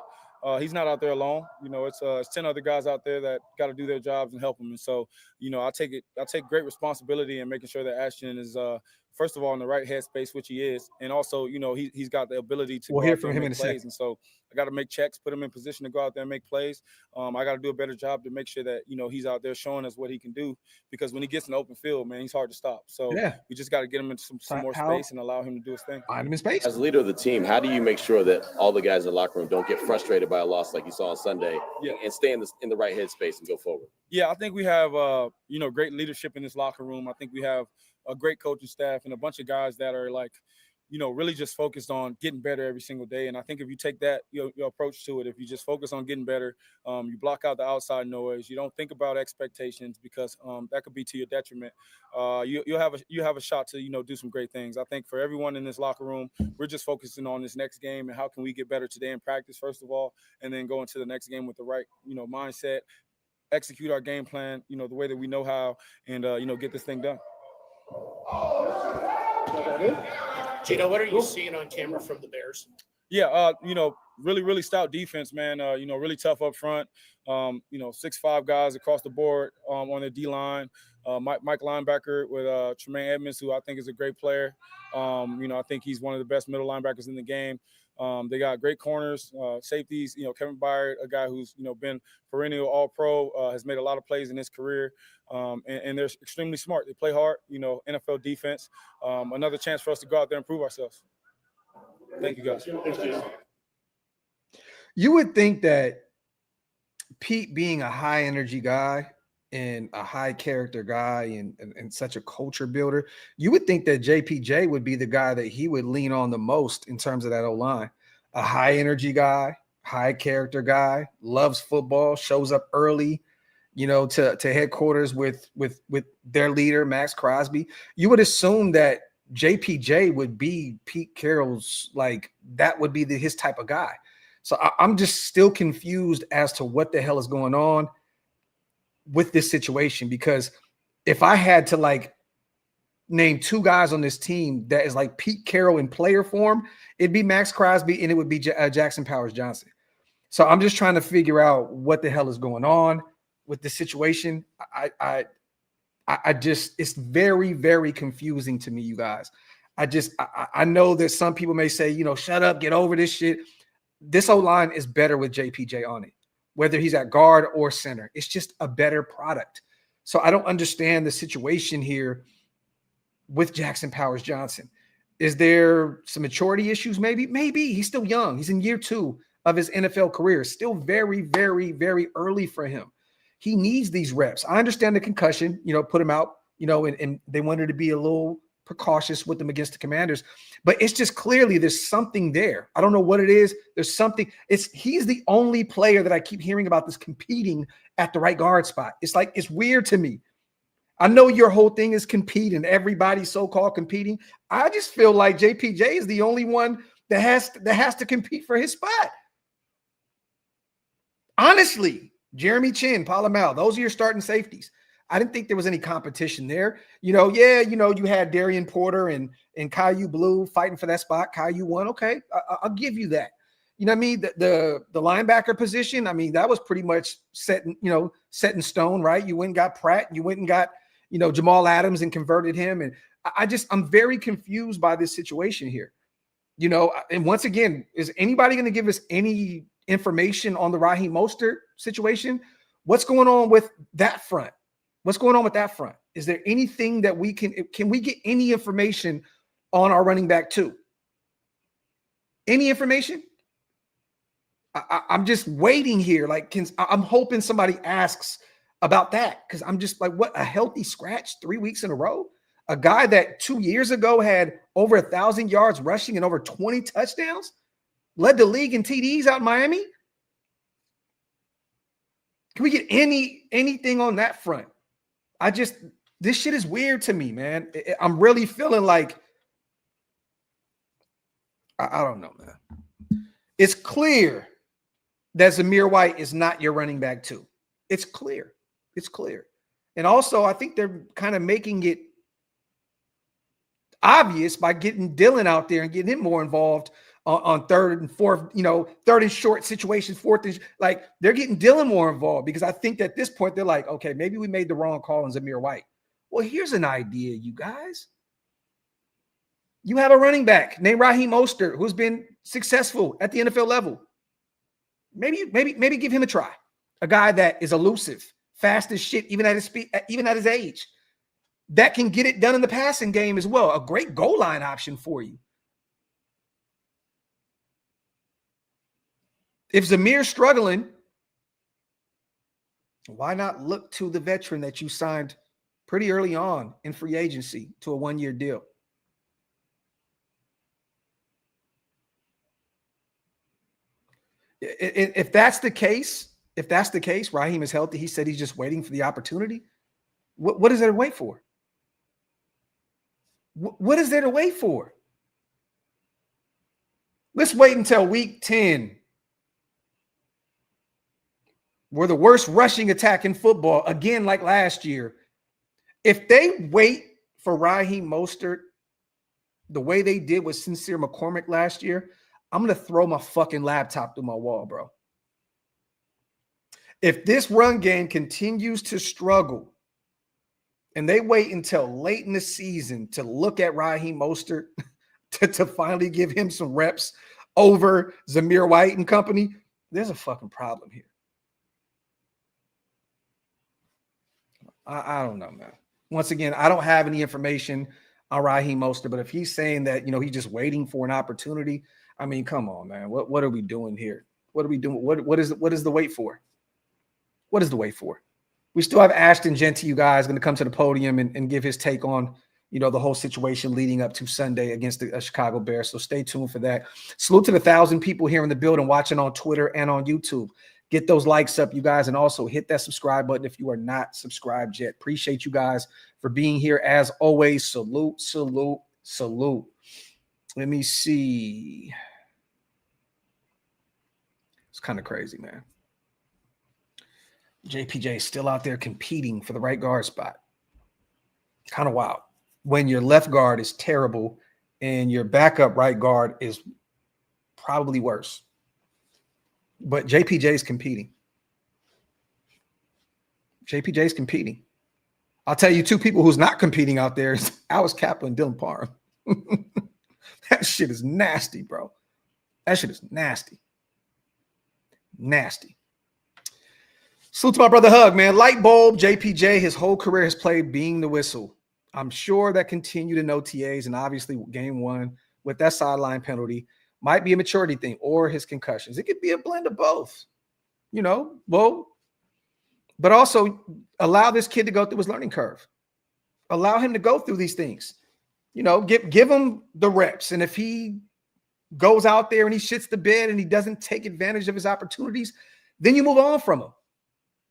he's not out there alone. It's 10 other guys out there that got to do their jobs and help him. And so, I take great responsibility in making sure that Ashton is, first of all, in the right headspace, which he is, and also, he's got the ability to. We'll hear from him in a second. And so, I got to make checks, put him in position to go out there and make plays. I got to do a better job to make sure that he's out there showing us what he can do, because when he gets in the open field, man, he's hard to stop. So we just got to get him into some more space and allow him to do his thing. Find him in space. As leader of the team, how do you make sure that all the guys in the locker room don't get frustrated by a loss like you saw on Sunday, and stay in the right headspace and go forward? Yeah, I think we have great leadership in this locker room. I think we have a great coaching staff and a bunch of guys that are really just focused on getting better every single day. And I think if you take that your approach to it, if you just focus on getting better, you block out the outside noise, you don't think about expectations, because that could be to your detriment. You have a shot to do some great things. I think for everyone in this locker room, we're just focusing on this next game and how can we get better today in practice, first of all, and then go into the next game with the right mindset, execute our game plan the way that we know how, and get this thing done. Geno, what are you seeing on camera from the Bears? Yeah, really, really stout defense, man. Really tough up front. 6'5" guys across the board on the D line. Mike linebacker with Tremaine Edmonds, who I think is a great player. I think he's one of the best middle linebackers in the game. They got great corners, safeties. Kevin Byard, a guy who's been perennial All-Pro, has made a lot of plays in his career, and they're extremely smart. They play hard. NFL defense. Another chance for us to go out there and prove ourselves. Thank you, guys. You would think that Pete, being a high energy guy and a high character guy and such a culture builder, you would think that JPJ would be the guy that he would lean on the most in terms of that O-line. A high energy guy, high character guy, loves football, shows up early, to headquarters with their leader, Max Crosby. You would assume that JPJ would be Pete Carroll's, that would be his type of guy. So I'm just still confused as to what the hell is going on with this situation, because if I had to name two guys on this team that is like Pete Carroll in player form, it'd be Max Crosby and it would be Jackson Powers Johnson. So I'm just trying to figure out what the hell is going on with the situation. I just, it's very, very confusing to me, you guys. I know that some people may say, shut up, get over this shit. This O-line is better with JPJ on it, whether he's at guard or center. It's just a better product. So I don't understand the situation here with Jackson Powers Johnson. Is there some maturity issues? Maybe. He's still young. He's in year 2 of his NFL career. Still very, very, very early for him. He needs these reps. I understand the concussion, put him out, and they wanted to be a little precautious with them against the Commanders, but it's just clearly there's something there. I don't know what it is. There's something. He's the only player that I keep hearing about this competing at the right guard spot. It's weird to me. I know your whole thing is competing. Everybody's so-called competing. I just feel like JPJ is the only one that has to compete for his spot. Honestly, Jeremy Chin, Palomal, those are your starting safeties. I didn't think there was any competition there. You had Darian Porter and Caillou Blue fighting for that spot. Caillou won. Okay, I'll give you that. You know what I mean? The linebacker position, I mean, that was pretty much set in stone, right? You went and got Pratt. You went and got, Jamal Adams and converted him. And I'm very confused by this situation here. And once again, is anybody going to give us any information on the Raheem Mostert situation? What's going on with that front? Is there anything that can we get any information on our running back too? Any information? I'm just waiting here. I'm hoping somebody asks about that, because I'm just like, what, a healthy scratch 3 weeks in a row? A guy that 2 years ago had over 1,000 yards rushing and over 20 touchdowns, led the league in TDs out in Miami. Can we get anything on that front? This shit is weird to me, man. I'm really feeling like, I don't know, man. It's clear that Zamir White is not your running back too. It's clear. And also, I think they're kind of making it obvious by getting Dylan out there and getting him more involved on third and fourth, third and short situations, fourth and they're getting Dylan more involved, because I think at this point they're like, okay, maybe we made the wrong call on Zamir White. Well, here's an idea, you guys. You have a running back named Raheem Mostert who's been successful at the NFL level. Maybe give him a try. A guy that is elusive, fast as shit, even at his speed, even at his age, that can get it done in the passing game as well. A great goal line option for you. If Zamir's struggling, why not look to the veteran that you signed pretty early on in free agency to a one-year deal? If that's the case, Raheem is healthy. He said he's just waiting for the opportunity. What is there to wait for? What is there to wait for? Let's wait until week 10. We're the worst rushing attack in football, again, like last year. If they wait for Raheem Mostert the way they did with Sincere McCormick last year, I'm going to throw my fucking laptop through my wall, bro. If this run game continues to struggle and they wait until late in the season to look at Raheem Mostert to finally give him some reps over Zamir White and company, there's a fucking problem here. I don't know, man. Once again, I don't have any information on Raheem Mostert, but if he's saying that, he's just waiting for an opportunity, I mean, come on, man. What are we doing here? What are we doing? What is the wait for? What is the wait for? We still have Ashton Jeanty, you guys, going to come to the podium and give his take on, the whole situation leading up to Sunday against the Chicago Bears. So stay tuned for that. Salute to the 1,000 people here in the building watching on Twitter and on YouTube. Get those likes up, you guys, and also hit that subscribe button if you are not subscribed yet. Appreciate you guys for being here. As always, salute, salute, salute. Let me see. It's kind of crazy, man. JPJ is still out there competing for the right guard spot. Kind of wild. When your left guard is terrible and your backup right guard is probably worse. But JPJ is competing. JPJ is competing. I'll tell you two people who's not competing out there is Alex Kaplan and Dylan Parham. That shit is nasty, bro. That shit is nasty. Nasty. Salute to my brother Hug, man. Light bulb, JPJ, his whole career has played being the whistle. I'm sure that continued in OTAs and obviously game one with that sideline penalty might be a maturity thing or his concussions. It could be a blend of both, but also allow this kid to go through his learning curve. Allow him to go through these things, give him the reps. And if he goes out there and he shits the bed and he doesn't take advantage of his opportunities, then you move on from him.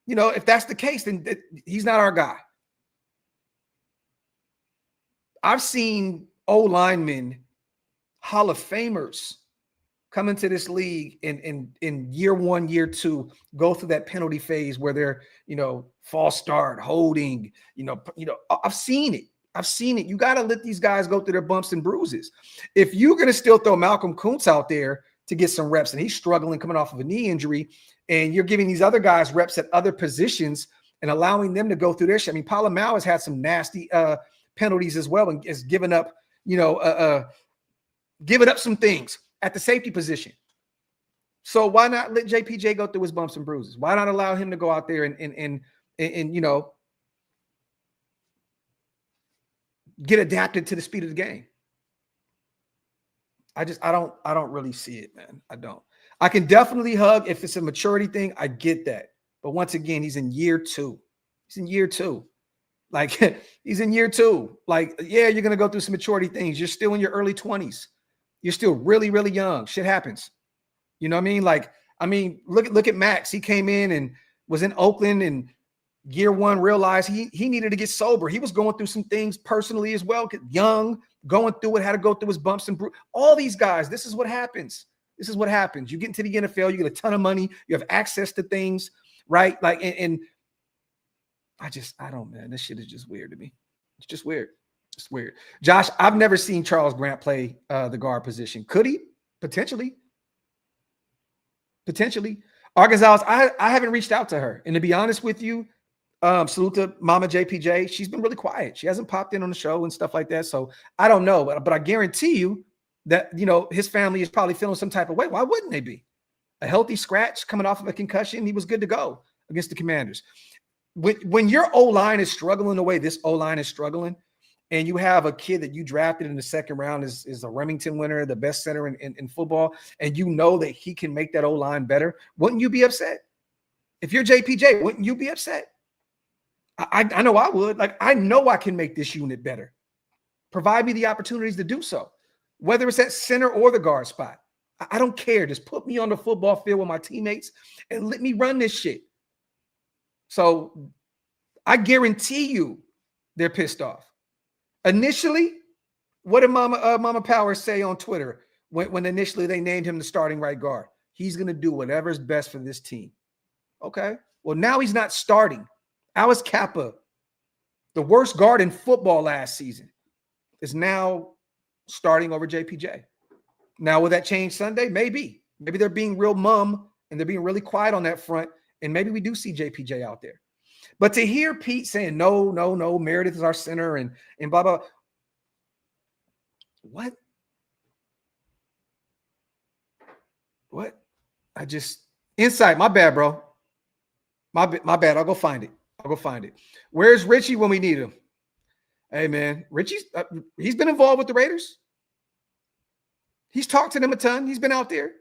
If that's the case, then he's not our guy. I've seen O-linemen, Hall of Famers, come into this league in year one, year two, go through that penalty phase where they're, false start, holding, I've seen it. You got to let these guys go through their bumps and bruises. If you're going to still throw Malcolm Kuntz out there to get some reps and he's struggling coming off of a knee injury, and you're giving these other guys reps at other positions and allowing them to go through their shit. I mean, Palamau has had some nasty penalties as well and is giving up, giving up some things at the safety position. So why not let JPJ go through his bumps and bruises? Why not allow him to go out there and get adapted to the speed of the game? I don't really see it, man. I don't. I can definitely hug if it's a maturity thing. I get that. But once again, he's in year two. He's in year two. Like, he's in year two. Like, yeah, you're going to go through some maturity things. You're still in your early 20s. You're still really, really young. Shit happens. You know what I mean? Like, look at Max. He came in and was in Oakland and year one realized he needed to get sober. He was going through some things personally as well. Young, going through it, had to go through his bumps and bruises. All these guys, this is what happens. This is what happens. You get into the NFL, you get a ton of money, you have access to things, right? Like, and I don't, man. This shit is just weird to me. It's just weird. It's weird. Josh, I've never seen Charles Grant play the guard position. Could he? Potentially. Argazals, I haven't reached out to her. And to be honest with you, salute to Mama JPJ. She's been really quiet. She hasn't popped in on the show and stuff like that. So I don't know. But I guarantee you that, his family is probably feeling some type of way. Why wouldn't they be? A healthy scratch coming off of a concussion. He was good to go against the Commanders. When your O-line is struggling the way this O-line is struggling, and you have a kid that you drafted in the second round is a Remington winner, the best center in football, and you know that he can make that O-line better, wouldn't you be upset? If you're JPJ, wouldn't you be upset? I know I would. Like, I know I can make this unit better. Provide me the opportunities to do so, whether it's at center or the guard spot. I don't care. Just put me on the football field with my teammates and let me run this shit. So I guarantee you they're pissed off. Initially, what did Mama Power say on Twitter when initially they named him the starting right guard? He's going to do whatever's best for this team. Okay. Well, now he's not starting. Alex Kappa, the worst guard in football last season, is now starting over JPJ. Now, will that change Sunday? Maybe. Maybe they're being real mum and they're being really quiet on that front. And maybe we do see JPJ out there. But to hear Pete saying, no, Meredith is our center and blah, blah. What? I just, insight, my bad, bro. My bad. I'll go find it. Where's Richie when we need him? Hey, man, Richie's, he's been involved with the Raiders. He's talked to them a ton. He's been out there.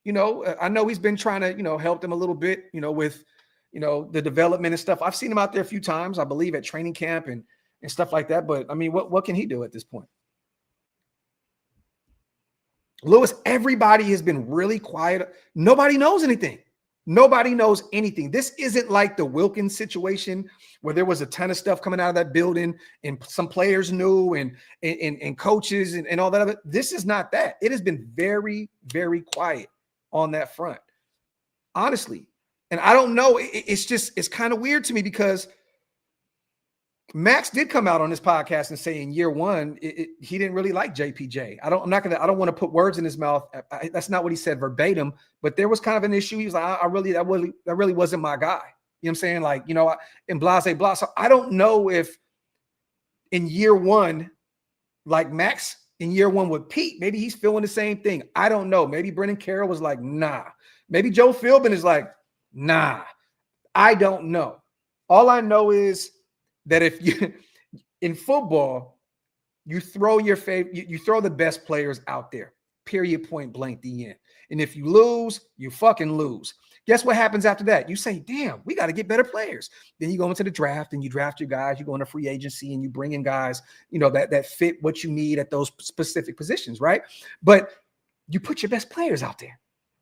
I know he's been trying to, help them a little bit, with, the development and stuff. I've seen him out there a few times, I believe, at training camp and stuff like that. But, I mean, what can he do at this point? Lewis, everybody has been really quiet. Nobody knows anything. Nobody knows anything. This isn't like the Wilkins situation where there was a ton of stuff coming out of that building and some players knew and coaches and all that other. This is not that. It has been very, very quiet on that front, honestly. And I don't know. It's kind of weird to me because Max did come out on this podcast and say in year one, he didn't really like JPJ. I don't want to put words in his mouth. That's not what he said verbatim, but there was kind of an issue. He was like, that really wasn't my guy. You know what I'm saying? Like, in blase blah. So I don't know if in year one, like Max in year one with Pete, maybe he's feeling the same thing. I don't know. Maybe Brendan Carroll was like, nah. Maybe Joe Philbin is like, nah. I don't know. All I know is that if you in football, you throw your favorite, you throw the best players out there, period, point blank, the end. And if you lose, you fucking lose. Guess what happens after that? You say, damn, we got to get better players. Then you go into the draft and you draft your guys, you go into free agency and you bring in guys, that fit what you need at those specific positions, right? But you put your best players out there.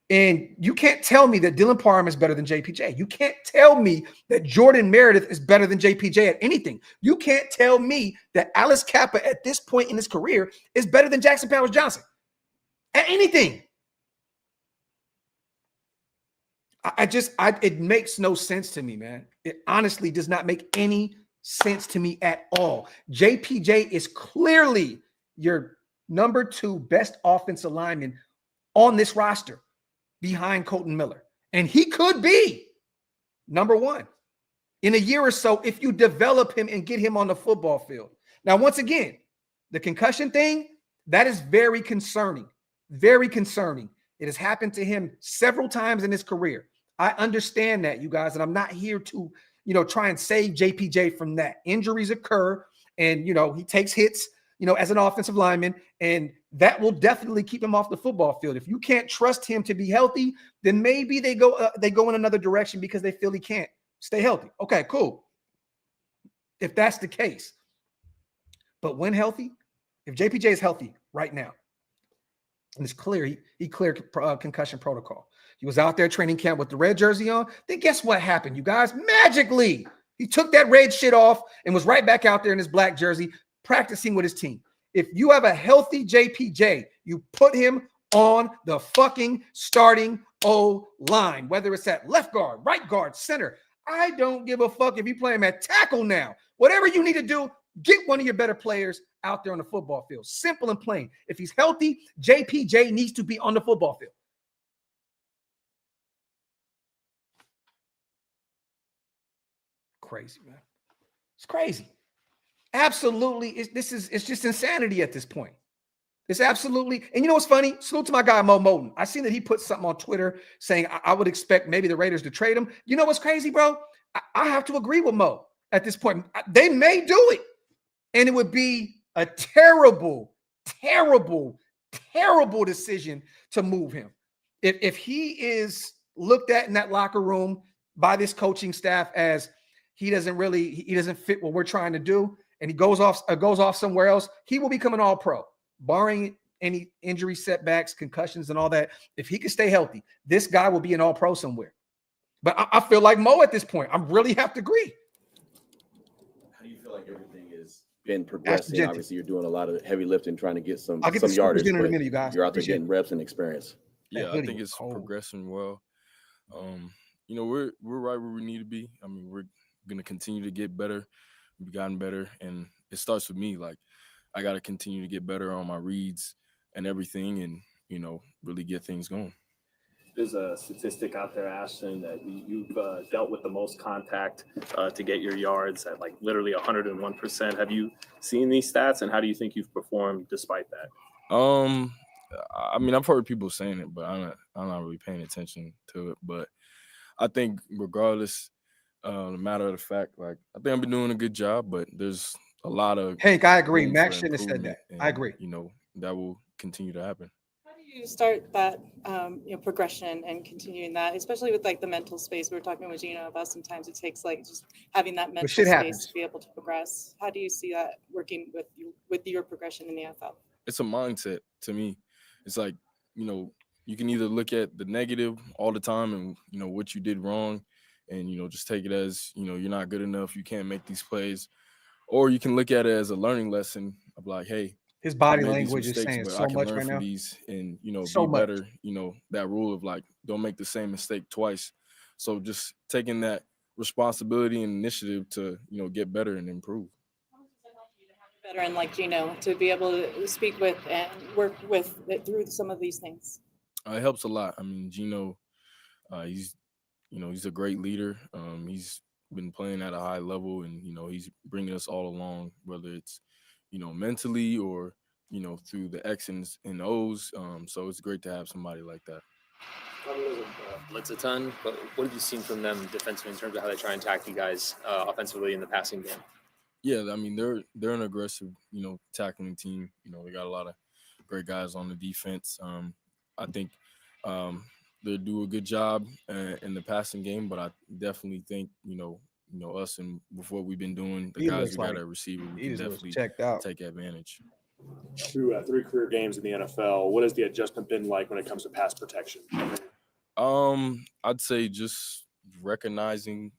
And you can't tell me that Dylan Parham is better than JPJ. You can't tell me that Jordan Meredith is better than JPJ at anything. You can't tell me that Alice Kappa at this point in his career is better than Jackson Powers Johnson at anything. It makes no sense to me, man. It honestly does not make any sense to me at all. JPJ is clearly your number 2 best offensive lineman on this roster, behind Colton Miller. And he could be number 1 in a year or so if you develop him and get him on the football field. Now, once again, the concussion thing, that is very concerning. Very concerning. It has happened to him several times in his career. I understand that, you guys, and I'm not here to, try and save JPJ from that. Injuries occur and, he takes hits, as an offensive lineman, and that will definitely keep him off the football field. If you can't trust him to be healthy, then maybe they go in another direction because they feel he can't stay healthy. Okay, cool. If that's the case. But when healthy, if JPJ is healthy right now, and it's clear he cleared concussion protocol. He was out there training camp with the red jersey on. Then guess what happened, you guys? Magically, he took that red shit off and was right back out there in his black jersey practicing with his team. If you have a healthy JPJ, you put him on the fucking starting O-line, whether it's at left guard, right guard, center. I don't give a fuck if you play him at tackle now. Whatever you need to do, get one of your better players out there on the football field. Simple and plain. If he's healthy, JPJ needs to be on the football field. Crazy, man. It's crazy. Absolutely. It's just insanity at this point. It's absolutely. And you know what's funny? Salute to my guy, Mo Moten. I seen that he put something on Twitter saying I would expect maybe the Raiders to trade him. You know what's crazy, bro? I have to agree with Mo at this point. They may do it. And it would be a terrible, terrible, terrible decision to move him. If he is looked at in that locker room by this coaching staff as he doesn't fit what we're trying to do, and he goes off somewhere else, he will become an all-pro, barring any injury setbacks, concussions, and all that. If he can stay healthy, this guy will be an all-pro somewhere. But I feel like Mo at this point. I really have to agree. How do you feel like everything has been progressing? Obviously, you're doing a lot of heavy lifting, trying to get some yardage. In a minute, you guys. You're out there getting reps and experience. Yeah, I think it's progressing well. We're right where we need to be. I mean, we're going to continue to get better. We've gotten better, and it starts with me. Like, I got to continue to get better on my reads and everything, and really get things going. There's a statistic out there, Ashton, that you've dealt with the most contact to get your yards at like literally 101%. Have you seen these stats, and how do you think you've performed despite that? I mean, I've heard people saying it, but I'm not really paying attention to it. But I think regardless, no matter of the fact, like I think I've been doing a good job, but there's a lot of Hank, I agree. room Max for shouldn't have said improvement, that. I agree. That will continue to happen. How do you start that progression and continuing that, especially with like the mental space? We were talking with Geno about sometimes it takes like just having that mental shit space happens. to be able to progress. How do you see that working with your progression in the NFL? It's a mindset to me. It's like, you can either look at the negative all the time and, what you did wrong and, just take it as, you're not good enough. You can't make these plays. Or you can look at it as a learning lesson of like, hey, His body I made these language is mistakes, saying but so I can much learn right from now. these and, So be much. better. That rule of like, don't make the same mistake twice. So just taking that responsibility and initiative to, get better and improve. Veteran like Geno to be able to speak with and work with it through some of these things. It helps a lot. I mean, Geno, he's a great leader. He's been playing at a high level, and he's bringing us all along, whether it's mentally or through the X's and O's. So it's great to have somebody like that. Blitz a ton, but what have you seen from them defensively in terms of how they try and attack you guys offensively in the passing game? Yeah, I mean they're an aggressive, tackling team. They got a lot of great guys on the defense. I think they do a good job in the passing game, but I definitely think us and with what we've been doing, the guys we got at receiver, we can definitely take advantage. Through 3 career games in the NFL, what has the adjustment been like when it comes to pass protection? I'd say just recognizing,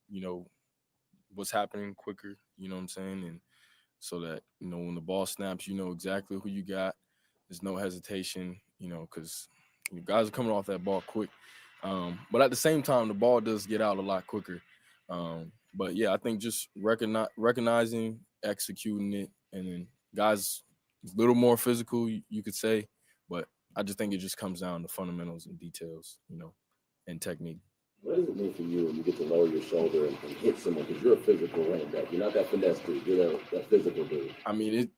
what's happening quicker, you know what I'm saying? And so that, when the ball snaps, you know exactly who you got. There's no hesitation, because guys are coming off that ball quick. But at the same time, the ball does get out a lot quicker. But yeah, I think just recognizing, executing it, and then guys a little more physical, you could say. But I just think it just comes down to fundamentals and details, and technique. What does it mean for you when you get to lower your shoulder and hit someone? Because you're a physical running back. You're not that finesse dude. You're that physical dude. I mean, it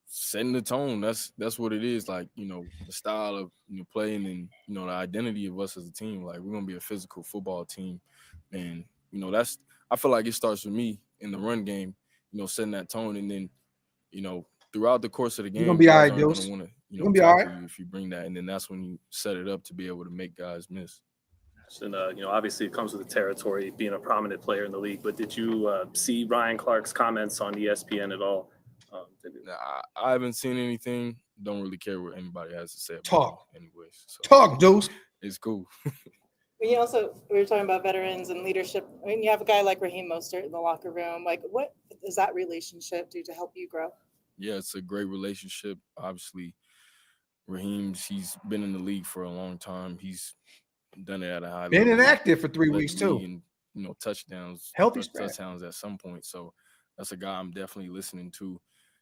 setting the tone. That's what it is. Like, the style of playing and the identity of us as a team. Like, we're gonna be a physical football team, and that's. I feel like it starts with me in the run game. Setting that tone, and then throughout the course of the game, you're gonna be all right, Gonna Deuce. wanna, You're gonna be all right you if you bring that, and then that's when you set it up to be able to make guys miss. And obviously it comes with the territory, being a prominent player in the league. But did you see Ryan Clark's comments on ESPN at all? I haven't seen anything. Don't really care what anybody has to say about Talk. it anyways. So Talk, Deuce. It's cool. We were talking about veterans and leadership. I mean, you have a guy like Raheem Mostert in the locker room. Like, what does that relationship do to help you grow? Yeah, it's a great relationship. Obviously, he's been in the league for a long time. He's done it at a high level. Been inactive for 3 weeks too. And, touchdowns, touchdowns at some point. So that's a guy I'm definitely listening to,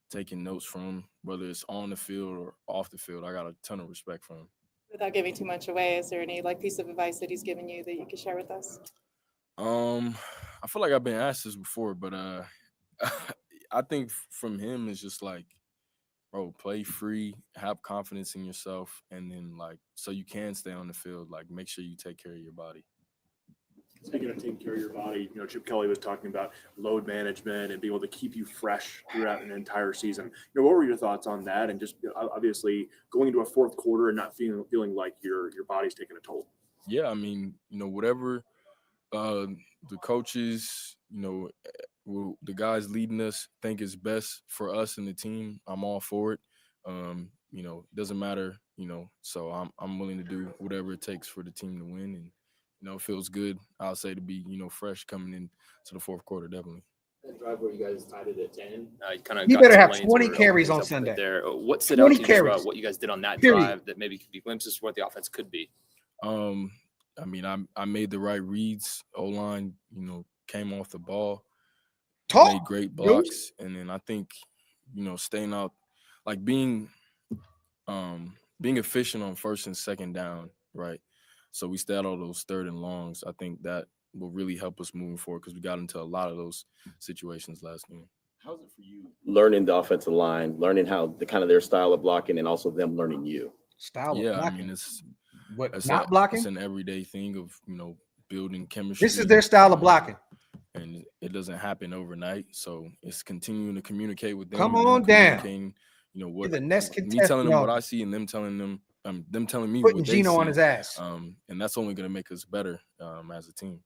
taking notes from, whether it's on the field or off the field. I got a ton of respect for him. Without giving too much away, is there any piece of advice that he's given you that you can share with us? I feel like I've been asked this before, but I think from him it's just like, bro, play free, have confidence in yourself, and then so you can stay on the field, make sure you take care of your body. Speaking of taking care of your body, Chip Kelly was talking about load management and being able to keep you fresh throughout an entire season. What were your thoughts on that? And just obviously going into a fourth quarter and not feeling like your body's taking a toll. Yeah, I mean, whatever the coaches, the guys leading us think is best for us and the team, I'm all for it. Doesn't matter, so I'm willing to do whatever it takes for the team to win. And it feels good, I'll say, to be, fresh coming in to the fourth quarter, definitely. That drive where you guys tied it at 10. You better have 20 carries on Sunday. There. What stood out to you about what you guys did on that drive that maybe could be glimpses of what the offense could be? I mean, I made the right reads. O-line, came off the ball, made great blocks. And then I think, staying out, being being efficient on first and second down, right? So we stay out of those third and longs. I think that will really help us moving forward because we got into a lot of those situations last game. How's it for you learning the offensive line, learning how the kind of their style of blocking, and also them learning you? Style of Yeah, blocking. I mean, it's not blocking? It's an everyday thing of, building chemistry. This is their style of blocking. And it doesn't happen overnight. So it's continuing to communicate with them. Come and on down. What the next me telling them what I see and them telling me putting what they Geno see, on his ass. And that's only going to make us better as a team.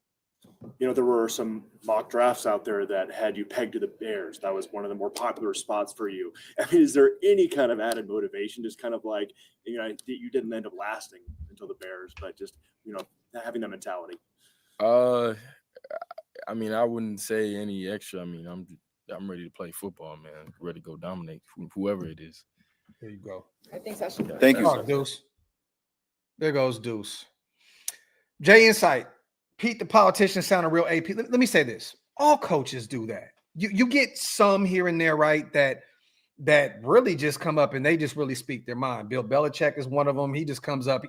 There were some mock drafts out there that had you pegged to the Bears. That was one of the more popular spots for you. I mean, is there any kind of added motivation, just kind of like, you didn't end up lasting until the Bears, but just, having that mentality? I mean, I wouldn't say any extra. I mean, I'm ready to play football, man. Ready to go dominate whoever it is. There you go. I think that's Thank you. Oh, Deuce. There goes Deuce. Jay Insight. Pete, the politician, sounded real AP. Let me say this. All coaches do that. You get some here and there, right, that really just come up and they just really speak their mind. Bill Belichick is one of them. He just comes up.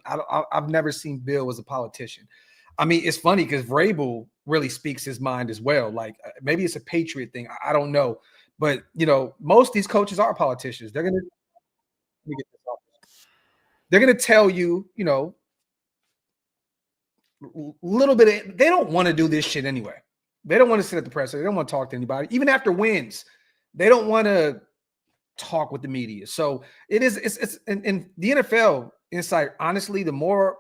I've never seen Bill as a politician. I mean, it's funny because Vrabel really speaks his mind as well. Like maybe it's a Patriot thing. I don't know. But, most of these coaches are politicians. They're going to tell you, little bit of, they don't want to do this shit anyway. They don't want to sit at the press. They don't want to talk to anybody. Even after wins, they don't want to talk with the media. So it's in the NFL Insight, honestly, the more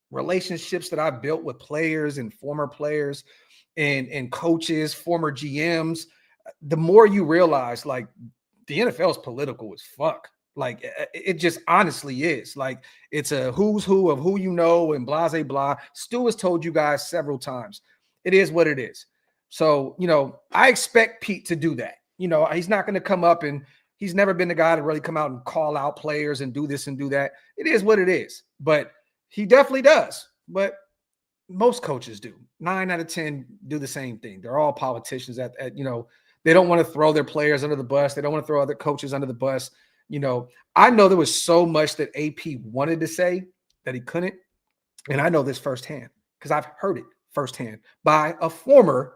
relationships that I've built with players and former players and coaches, former GMs, the more you realize like the NFL is political as fuck. Like it just honestly is. Like it's a who's who of who and blah, blah, blah. Stu has told you guys several times. It is what it is. So, I expect Pete to do that. He's not going to come up and he's never been the guy to really come out and call out players and do this and do that. It is what it is. But he definitely does. But most coaches do. 9 out of 10 do the same thing. They're all politicians at they don't want to throw their players under the bus. They don't want to throw other coaches under the bus. I know there was so much that AP wanted to say that he couldn't. And I know this firsthand because I've heard it firsthand by a former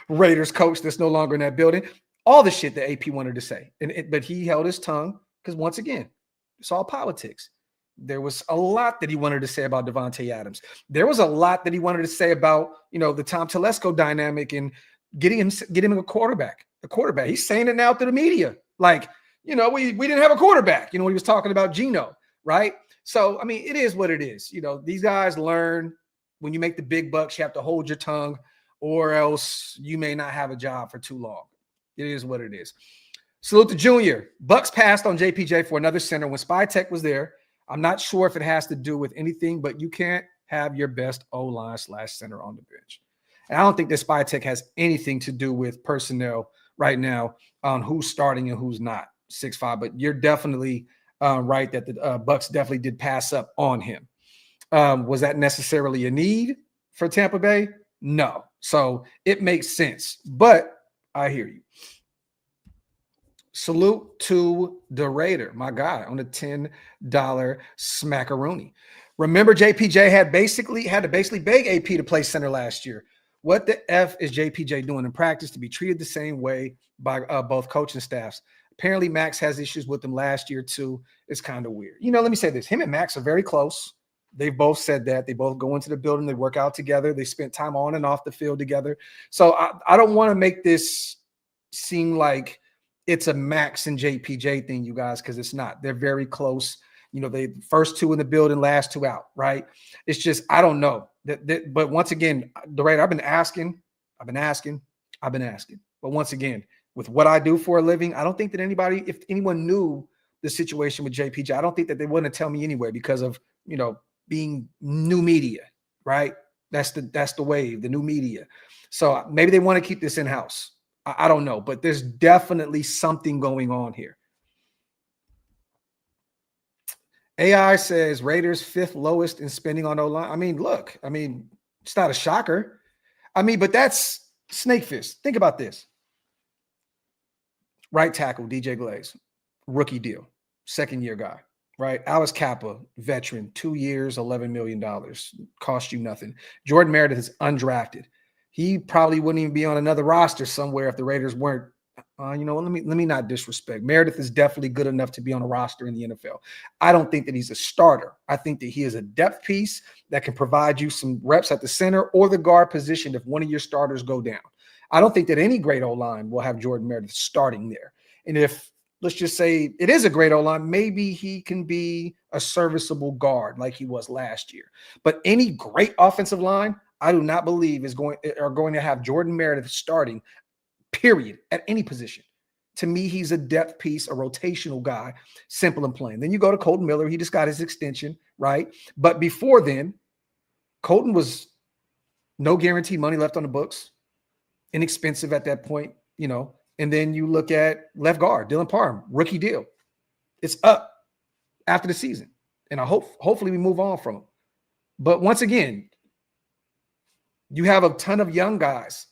Raiders coach that's no longer in that building. All the shit that AP wanted to say. But he held his tongue because once again, it's all politics. There was a lot that he wanted to say about Devontae Adams. There was a lot that he wanted to say about, the Tom Telesco dynamic and getting him a quarterback. He's saying it now to the media. Like, we didn't have a quarterback, when he was talking about Geno, right? So, I mean, it is what it is. These guys learn when you make the big bucks, you have to hold your tongue or else you may not have a job for too long. It is what it is. Salute to Junior. Bucks passed on JPJ for another center when Spy Tech was there. I'm not sure if it has to do with anything, but you can't have your best O-line/center on the bench. And I don't think that Spy Tech has anything to do with personnel right now on who's starting and who's not. 6'5", but you're definitely right that the Bucks definitely did pass up on him. Was that necessarily a need for Tampa Bay? No. So it makes sense, but I hear you. Salute to the Raider, my guy, on the $10 smackaroonie. Remember, JPJ had to basically beg AP to play center last year. What the F is JPJ doing in practice to be treated the same way by both coaching staffs? Apparently, Max has issues with him last year, too. It's kind of weird. Let me say this. Him and Max are very close. They've both said that. They both go into the building. They work out together. They spent time on and off the field together. So I don't want to make this seem like it's a Max and JPJ thing, you guys, because it's not. They're very close. They first two in the building, last two out, right? It's just, I don't know. But once again, the Raider, I've been asking. But once again, with what I do for a living, I don't think that if anyone knew the situation with JPJ, I don't think that they wouldn't tell me anyway because of, being new media, right? That's the wave, the new media. So maybe they want to keep this in-house. I don't know, but there's definitely something going on here. AI says Raiders 5th lowest in spending on O-line. I mean, look, it's not a shocker. But that's snake fist. Think about this. Right tackle, DJ Glaze, rookie deal, second-year guy, right? Alex Kappa, veteran, 2 years, $11 million, cost you nothing. Jordan Meredith is undrafted. He probably wouldn't even be on another roster somewhere if the Raiders weren't. Let me not disrespect. Meredith is definitely good enough to be on a roster in the NFL. I don't think that he's a starter. I think that he is a depth piece that can provide you some reps at the center or the guard position if one of your starters go down. I don't think that any great O-line will have Jordan Meredith starting there. And if, let's just say it is a great O-line, maybe he can be a serviceable guard like he was last year. But any great offensive line, I do not believe are going to have Jordan Meredith starting, period, at any position. To me, he's a depth piece, a rotational guy, simple and plain. Then you go to Colton Miller. He just got his extension, right? But before then, Colton was no guaranteed money left on the books, inexpensive at that point, And then you look at left guard, Dylan Parham, rookie deal. It's up after the season. And hopefully we move on from him. But once again, you have a ton of young guys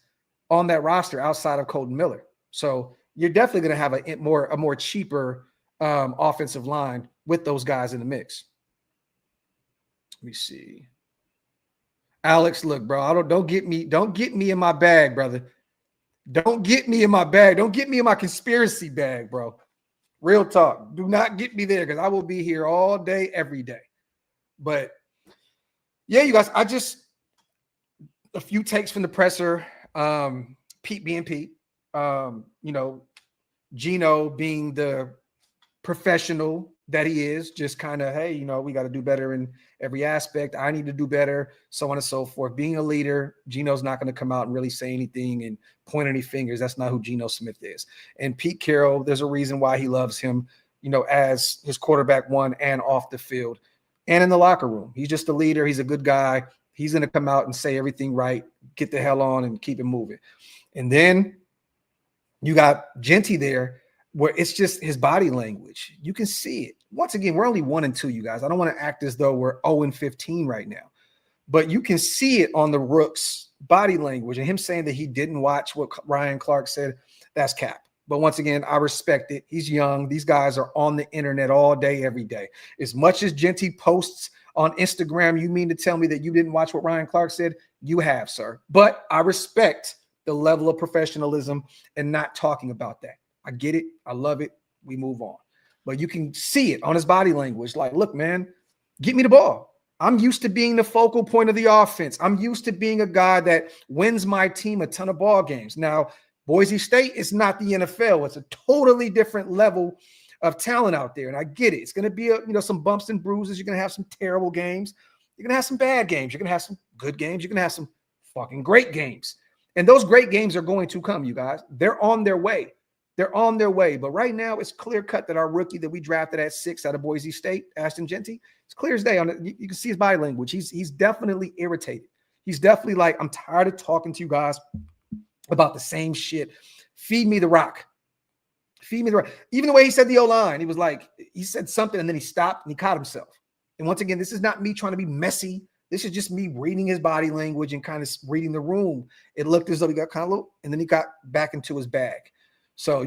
on that roster outside of Colton Miller. So you're definitely going to have a more cheaper offensive line with those guys in the mix. Let me see. Alex, look, bro, don't get me in my bag, brother. Don't get me in my bag. Don't get me in my conspiracy bag, bro. Real talk. Do not get me there because I will be here all day, every day. But yeah, you guys, a few takes from the presser. Pete being Pete, Geno being the professional that he is, just kind of, hey, we got to do better in every aspect. I need to do better, so on and so forth. Being a leader, Geno's not going to come out and really say anything and point any fingers. That's not who Geno Smith is. And Pete Carroll, there's a reason why he loves him, as his quarterback on and off the field and in the locker room. He's just a leader. He's a good guy. He's going to come out and say everything right, get the hell on and keep it moving. And then you got Jeanty there, where it's just his body language. You can see it. Once again, we're only 1-2, you guys. I don't want to act as though we're 0-15 right now. But you can see it on the Rook's body language. And him saying that he didn't watch what Ryan Clark said, that's cap. But once again, I respect it. He's young. These guys are on the internet all day, every day. As much as Jeanty posts on Instagram, you mean to tell me that you didn't watch what Ryan Clark said? You have, sir. But I respect the level of professionalism and not talking about that. I get it. I love it. We move on. But you can see it on his body language. Like, look, man, get me the ball. I'm used to being the focal point of the offense. I'm used to being a guy that wins my team a ton of ball games. Now, Boise State is not the NFL. It's a totally different level of talent out there. And I get it. It's going to be some bumps and bruises. You're going to have some terrible games. You're going to have some bad games. You're going to have some good games. You're going to have some fucking great games. And those great games are going to come, you guys. They're on their way. They're on their way. But right now, it's clear cut that our rookie that we drafted at 6 out of Boise State, Ashton Jeanty, it's clear as day. You can see his body language. He's definitely irritated. He's definitely like, I'm tired of talking to you guys about the same shit. Feed me the rock. Feed me the rock. Even the way he said the O-line, he was like, he said something and then he stopped and he caught himself. And once again, this is not me trying to be messy. This is just me reading his body language and kind of reading the room. It looked as though he got kind of low, and then he got back into his bag. So,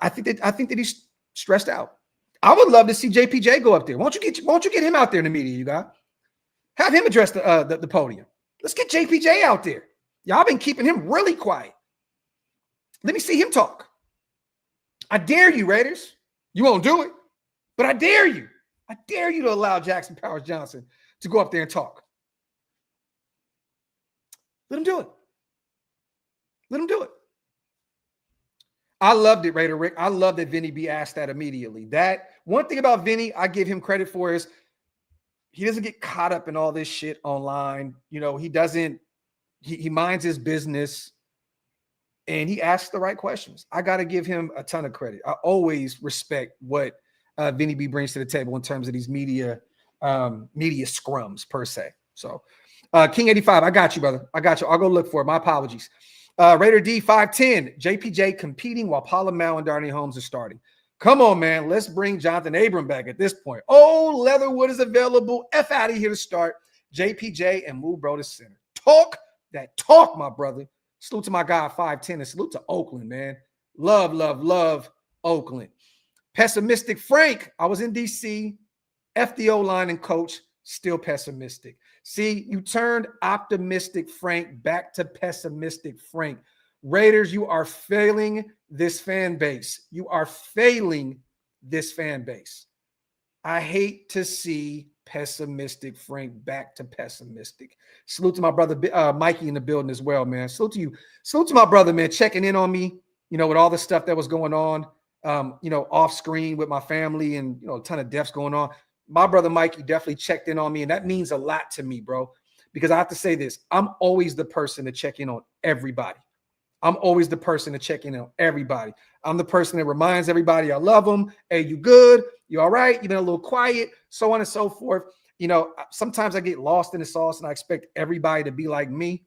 I think that he's stressed out. I would love to see JPJ go up there. Won't you get him out there in the media, you guys? Have him address the podium. Let's get JPJ out there. Y'all been keeping him really quiet. Let me see him talk. I dare you, Raiders. You won't do it, but I dare you. I dare you to allow Jackson Powers Johnson to go up there and talk. Let him do it. Let him do it. I loved it, Raider Rick. I love that Vinny B asked that immediately. That one thing about Vinny, I give him credit for is he doesn't get caught up in all this shit online. He doesn't, he minds his business and he asks the right questions. I got to give him a ton of credit. I always respect what Vinny B brings to the table in terms of these media scrums per se. So King 85, I got you, brother. I got you. I'll go look for it. My apologies. Raider D 510, JPJ competing while Palomar and Darnay Holmes are starting. Come on, man. Let's bring Jonathan Abram back at this point. Oh, Leatherwood is available. F out of here to start. JPJ and move bro to center. Talk that talk, my brother. Salute to my guy 510 and salute to Oakland, man. Love, love, love Oakland. Pessimistic Frank, I was in DC, FDO line and coach, still pessimistic. See, you turned optimistic Frank back to pessimistic Frank. Raiders, you are failing this fan base. You are failing this fan base. I hate to see pessimistic Frank back to pessimistic. Salute to my brother Mikey in the building as well, man. Salute to you. Salute to my brother, man, checking in on me, with all the stuff that was going on, off screen with my family and, a ton of deaths going on. My brother Mikey definitely checked in on me, and that means a lot to me, bro, because I have to say this. I'm always the person to check in on everybody. I'm always the person to check in on everybody. I'm the person that reminds everybody I love them. Hey, you good? You all right? You been a little quiet? So on and so forth. Sometimes I get lost in the sauce and I expect everybody to be like me,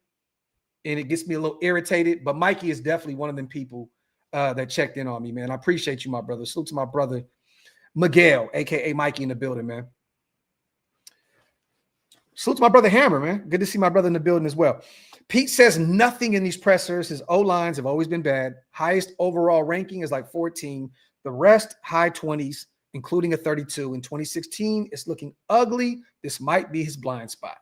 and it gets me a little irritated. But Mikey is definitely one of them people that checked in on me, man. I appreciate you, my brother. Salute to my brother Miguel, a.k.a. Mikey in the building, man. Salute to my brother Hammer, man. Good to see my brother in the building as well. Pete says nothing in these pressers. His O-lines have always been bad. Highest overall ranking is like 14. The rest, high 20s, including a 32. In 2016, it's looking ugly. This might be his blind spot.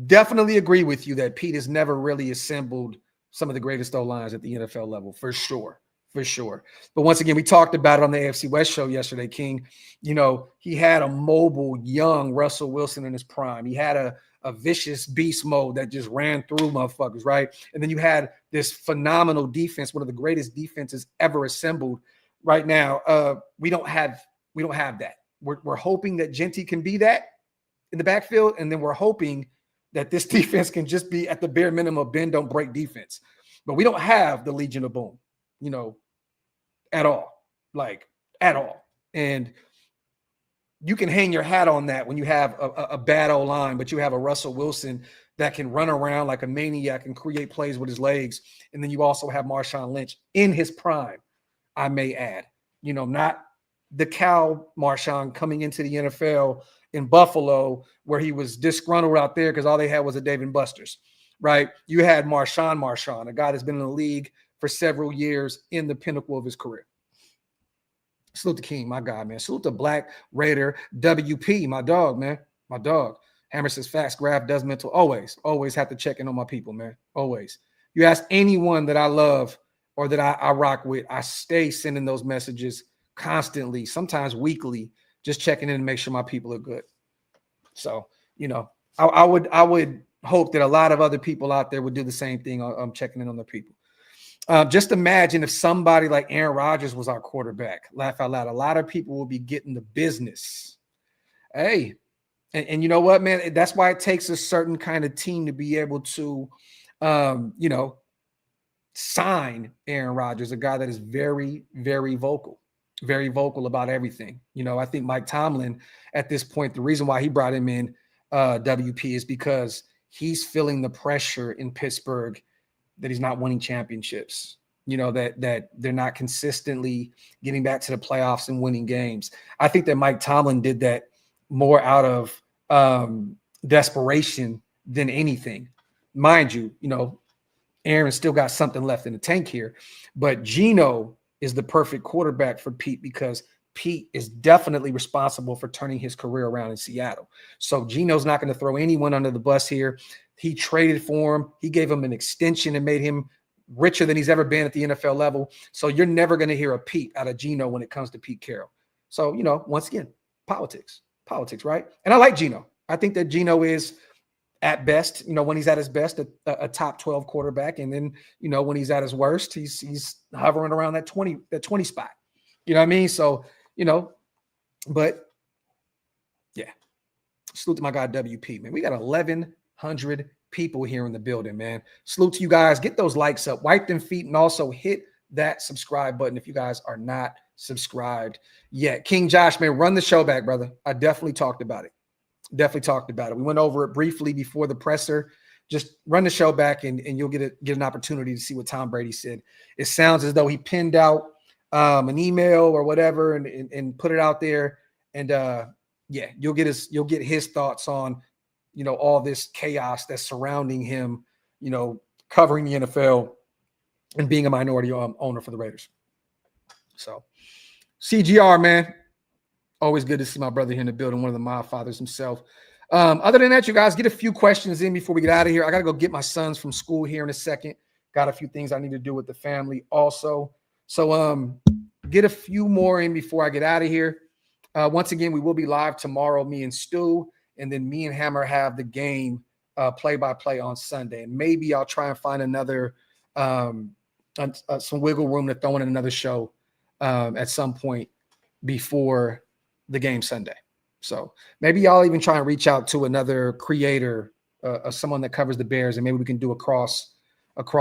Definitely agree with you that Pete has never really assembled some of the greatest O-lines at the NFL level, for sure. For sure. But once again, we talked about it on the AFC West show yesterday, King. He had a mobile, young Russell Wilson in his prime. He had a vicious beast mode that just ran through motherfuckers, right? And then you had this phenomenal defense, one of the greatest defenses ever assembled. Right now, we don't have that. We're hoping that Jeanty can be that in the backfield, and then we're hoping that this defense can just be at the bare minimum of bend, don't break defense. But we don't have the Legion of Boom. At all, at all. And you can hang your hat on that when you have a bad O-line, but you have a Russell Wilson that can run around like a maniac and create plays with his legs. And then you also have Marshawn Lynch in his prime, I may add. Not the Cal Marshawn coming into the NFL in Buffalo where he was disgruntled out there because all they had was a Dave and Buster's, right? You had Marshawn, a guy that's been in the league for several years in the pinnacle of his career. Salute to King, my guy, man. Salute to Black Raider WP, my dog, man. My dog. Hammer says facts, Graphk does mental. Always have to check in on my people, man. Always. You ask anyone that I love or that I rock with, I stay sending those messages constantly, sometimes weekly, just checking in to make sure my people are good. So, I would hope that a lot of other people out there would do the same thing. I'm checking in on their people. Just imagine if somebody like Aaron Rodgers was our quarterback. Laugh out loud. A lot of people will be getting the business. Hey, and you know what, man? That's why it takes a certain kind of team to be able to, sign Aaron Rodgers, a guy that is very, very vocal about everything. I think Mike Tomlin at this point, the reason why he brought him in WP is because he's feeling the pressure in Pittsburgh that he's not winning championships, that they're not consistently getting back to the playoffs and winning games. I think that Mike Tomlin did that more out of desperation than anything. Mind you, Aaron still got something left in the tank here, but Geno is the perfect quarterback for Pete because Pete is definitely responsible for turning his career around in Seattle. So Geno's not going to throw anyone under the bus here. He traded for him. He gave him an extension and made him richer than he's ever been at the NFL level. So you're never going to hear a Pete out of Geno when it comes to Pete Carroll. So, once again, politics, right? And I like Geno. I think that Geno is at best, when he's at his best, a top 12 quarterback. And then, when he's at his worst, he's hovering around that 20 spot. You know what I mean? So, but yeah, salute to my guy WP, man. We got 1,100 people here in the building, man. Salute to you guys. Get those likes up, wipe them feet, and also hit that subscribe button if you guys are not subscribed yet. King Josh, man, run the show back, brother. I definitely talked about it. We went over it briefly before the presser. Just run the show back and you'll get an opportunity to see what Tom Brady said. It sounds as though he pinned out an email or whatever and put it out there. And you'll get his thoughts on, all this chaos that's surrounding him, covering the NFL and being a minority owner for the Raiders. So CGR, man. Always good to see my brother here in the building, one of the mob fathers himself. Other than that, you guys get a few questions in before we get out of here. I got to go get my sons from school here in a second. Got a few things I need to do with the family also. So get a few more in before I get out of here. Once again, we will be live tomorrow, me and Stu, and then me and Hammer have the game play-by-play on Sunday. And maybe I'll try and find another some wiggle room to throw in another show at some point before the game Sunday. So maybe y'all even try and reach out to another creator, someone that covers the Bears, and maybe we can do a cross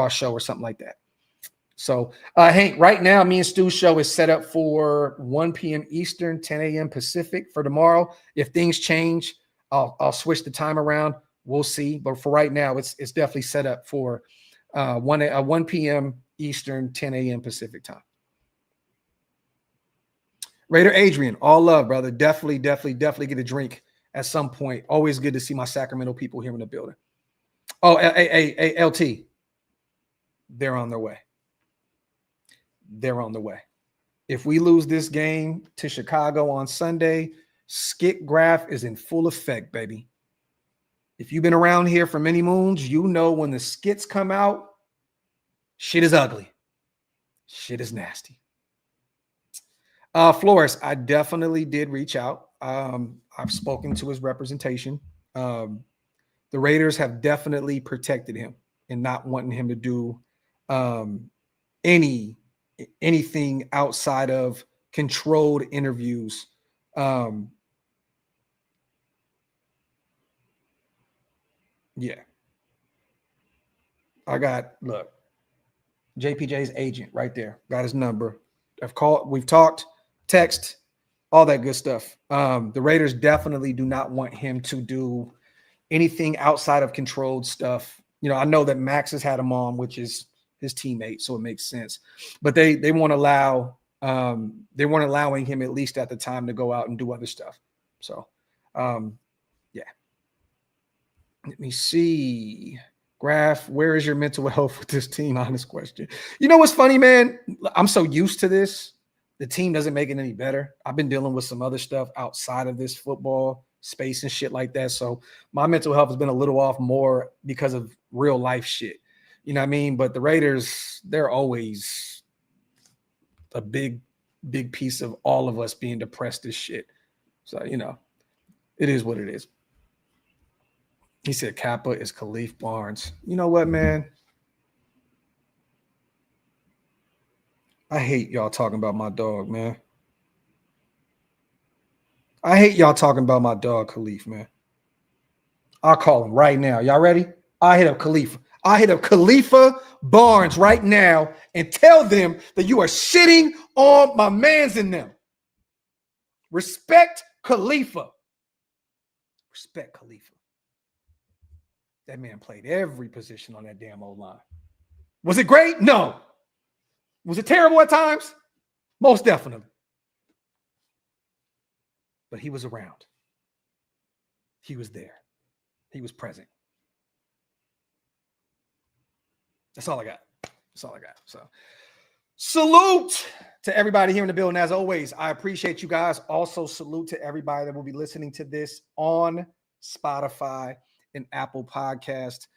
show or something like that. So Hank, right now, me and Stu's show is set up for 1 p.m. Eastern, 10 a.m. Pacific for tomorrow. If things change, I'll switch the time around. We'll see. But for right now, it's definitely set up for 1 p.m. Eastern, 10 a.m. Pacific time. Raider Adrian, all love, brother. Definitely get a drink at some point. Always good to see my Sacramento people here in the building. Oh, LT. They're on their way. They're on the way. If we lose this game to Chicago on Sunday, skit Graphk is in full effect, baby. If you've been around here for many moons, you know when the skits come out, shit is ugly. Shit is nasty. Flores, I definitely did reach out. I've spoken to his representation. The Raiders have definitely protected him and not wanting him to do anything outside of controlled interviews. Yeah. Look, JPJ's agent right there. Got his number. We've talked, text, all that good stuff. The Raiders definitely do not want him to do anything outside of controlled stuff. You know, I know that Max has had him on, which is his teammate, so it makes sense. But they won't allow they weren't allowing him, at least at the time, to go out and do other stuff. So yeah. Let me see. Graphk, where is your mental health with this team? Honest question. You know what's funny, man? I'm so used to this. The team doesn't make it any better. I've been dealing with some other stuff outside of this football space and shit like that. So my mental health has been a little off more because of real life shit. You know what I mean? But the Raiders, they're always a big piece of all of us being depressed as shit. So, you know, it is what it is. He said Kappa is Khalif Barnes. You know what, man? I hate y'all talking about my dog, man. I hate y'all talking about my dog, Khalif, man. I'll call him right now. Y'all ready? I hit up Khalifa. I hit up Khalifa Barnes right now and tell them that you are shitting on my mans in them. Respect Khalifa. Respect Khalifa. That man played every position on that damn old line. Was it great? No. Was it terrible at times? Most definitely. But he was around. He was there. He was present. That's all I got. That's all I got. So salute to everybody here in the building. As always, I appreciate you guys. Also salute to everybody that will be listening to this on Spotify and Apple Podcast.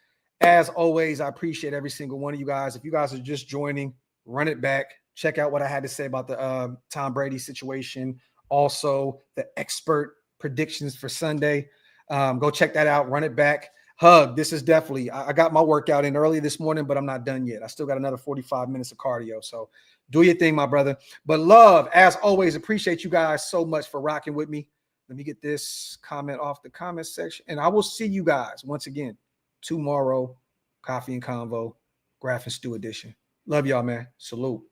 As always, I appreciate every single one of you guys. If you guys are just joining, run it back. Check out what I had to say about the Tom Brady situation. Also, the expert predictions for Sunday. Go check that out. Run it back. Hug. This is definitely, I got my workout in early this morning, but I'm not done yet. I still got another 45 minutes of cardio. So do your thing, my brother. But love, as always, appreciate you guys so much for rocking with me. Let me get this comment off the comment section. And I will see you guys once again tomorrow. Coffee and Convo, Graphk and Stew edition. Love y'all, man. Salute.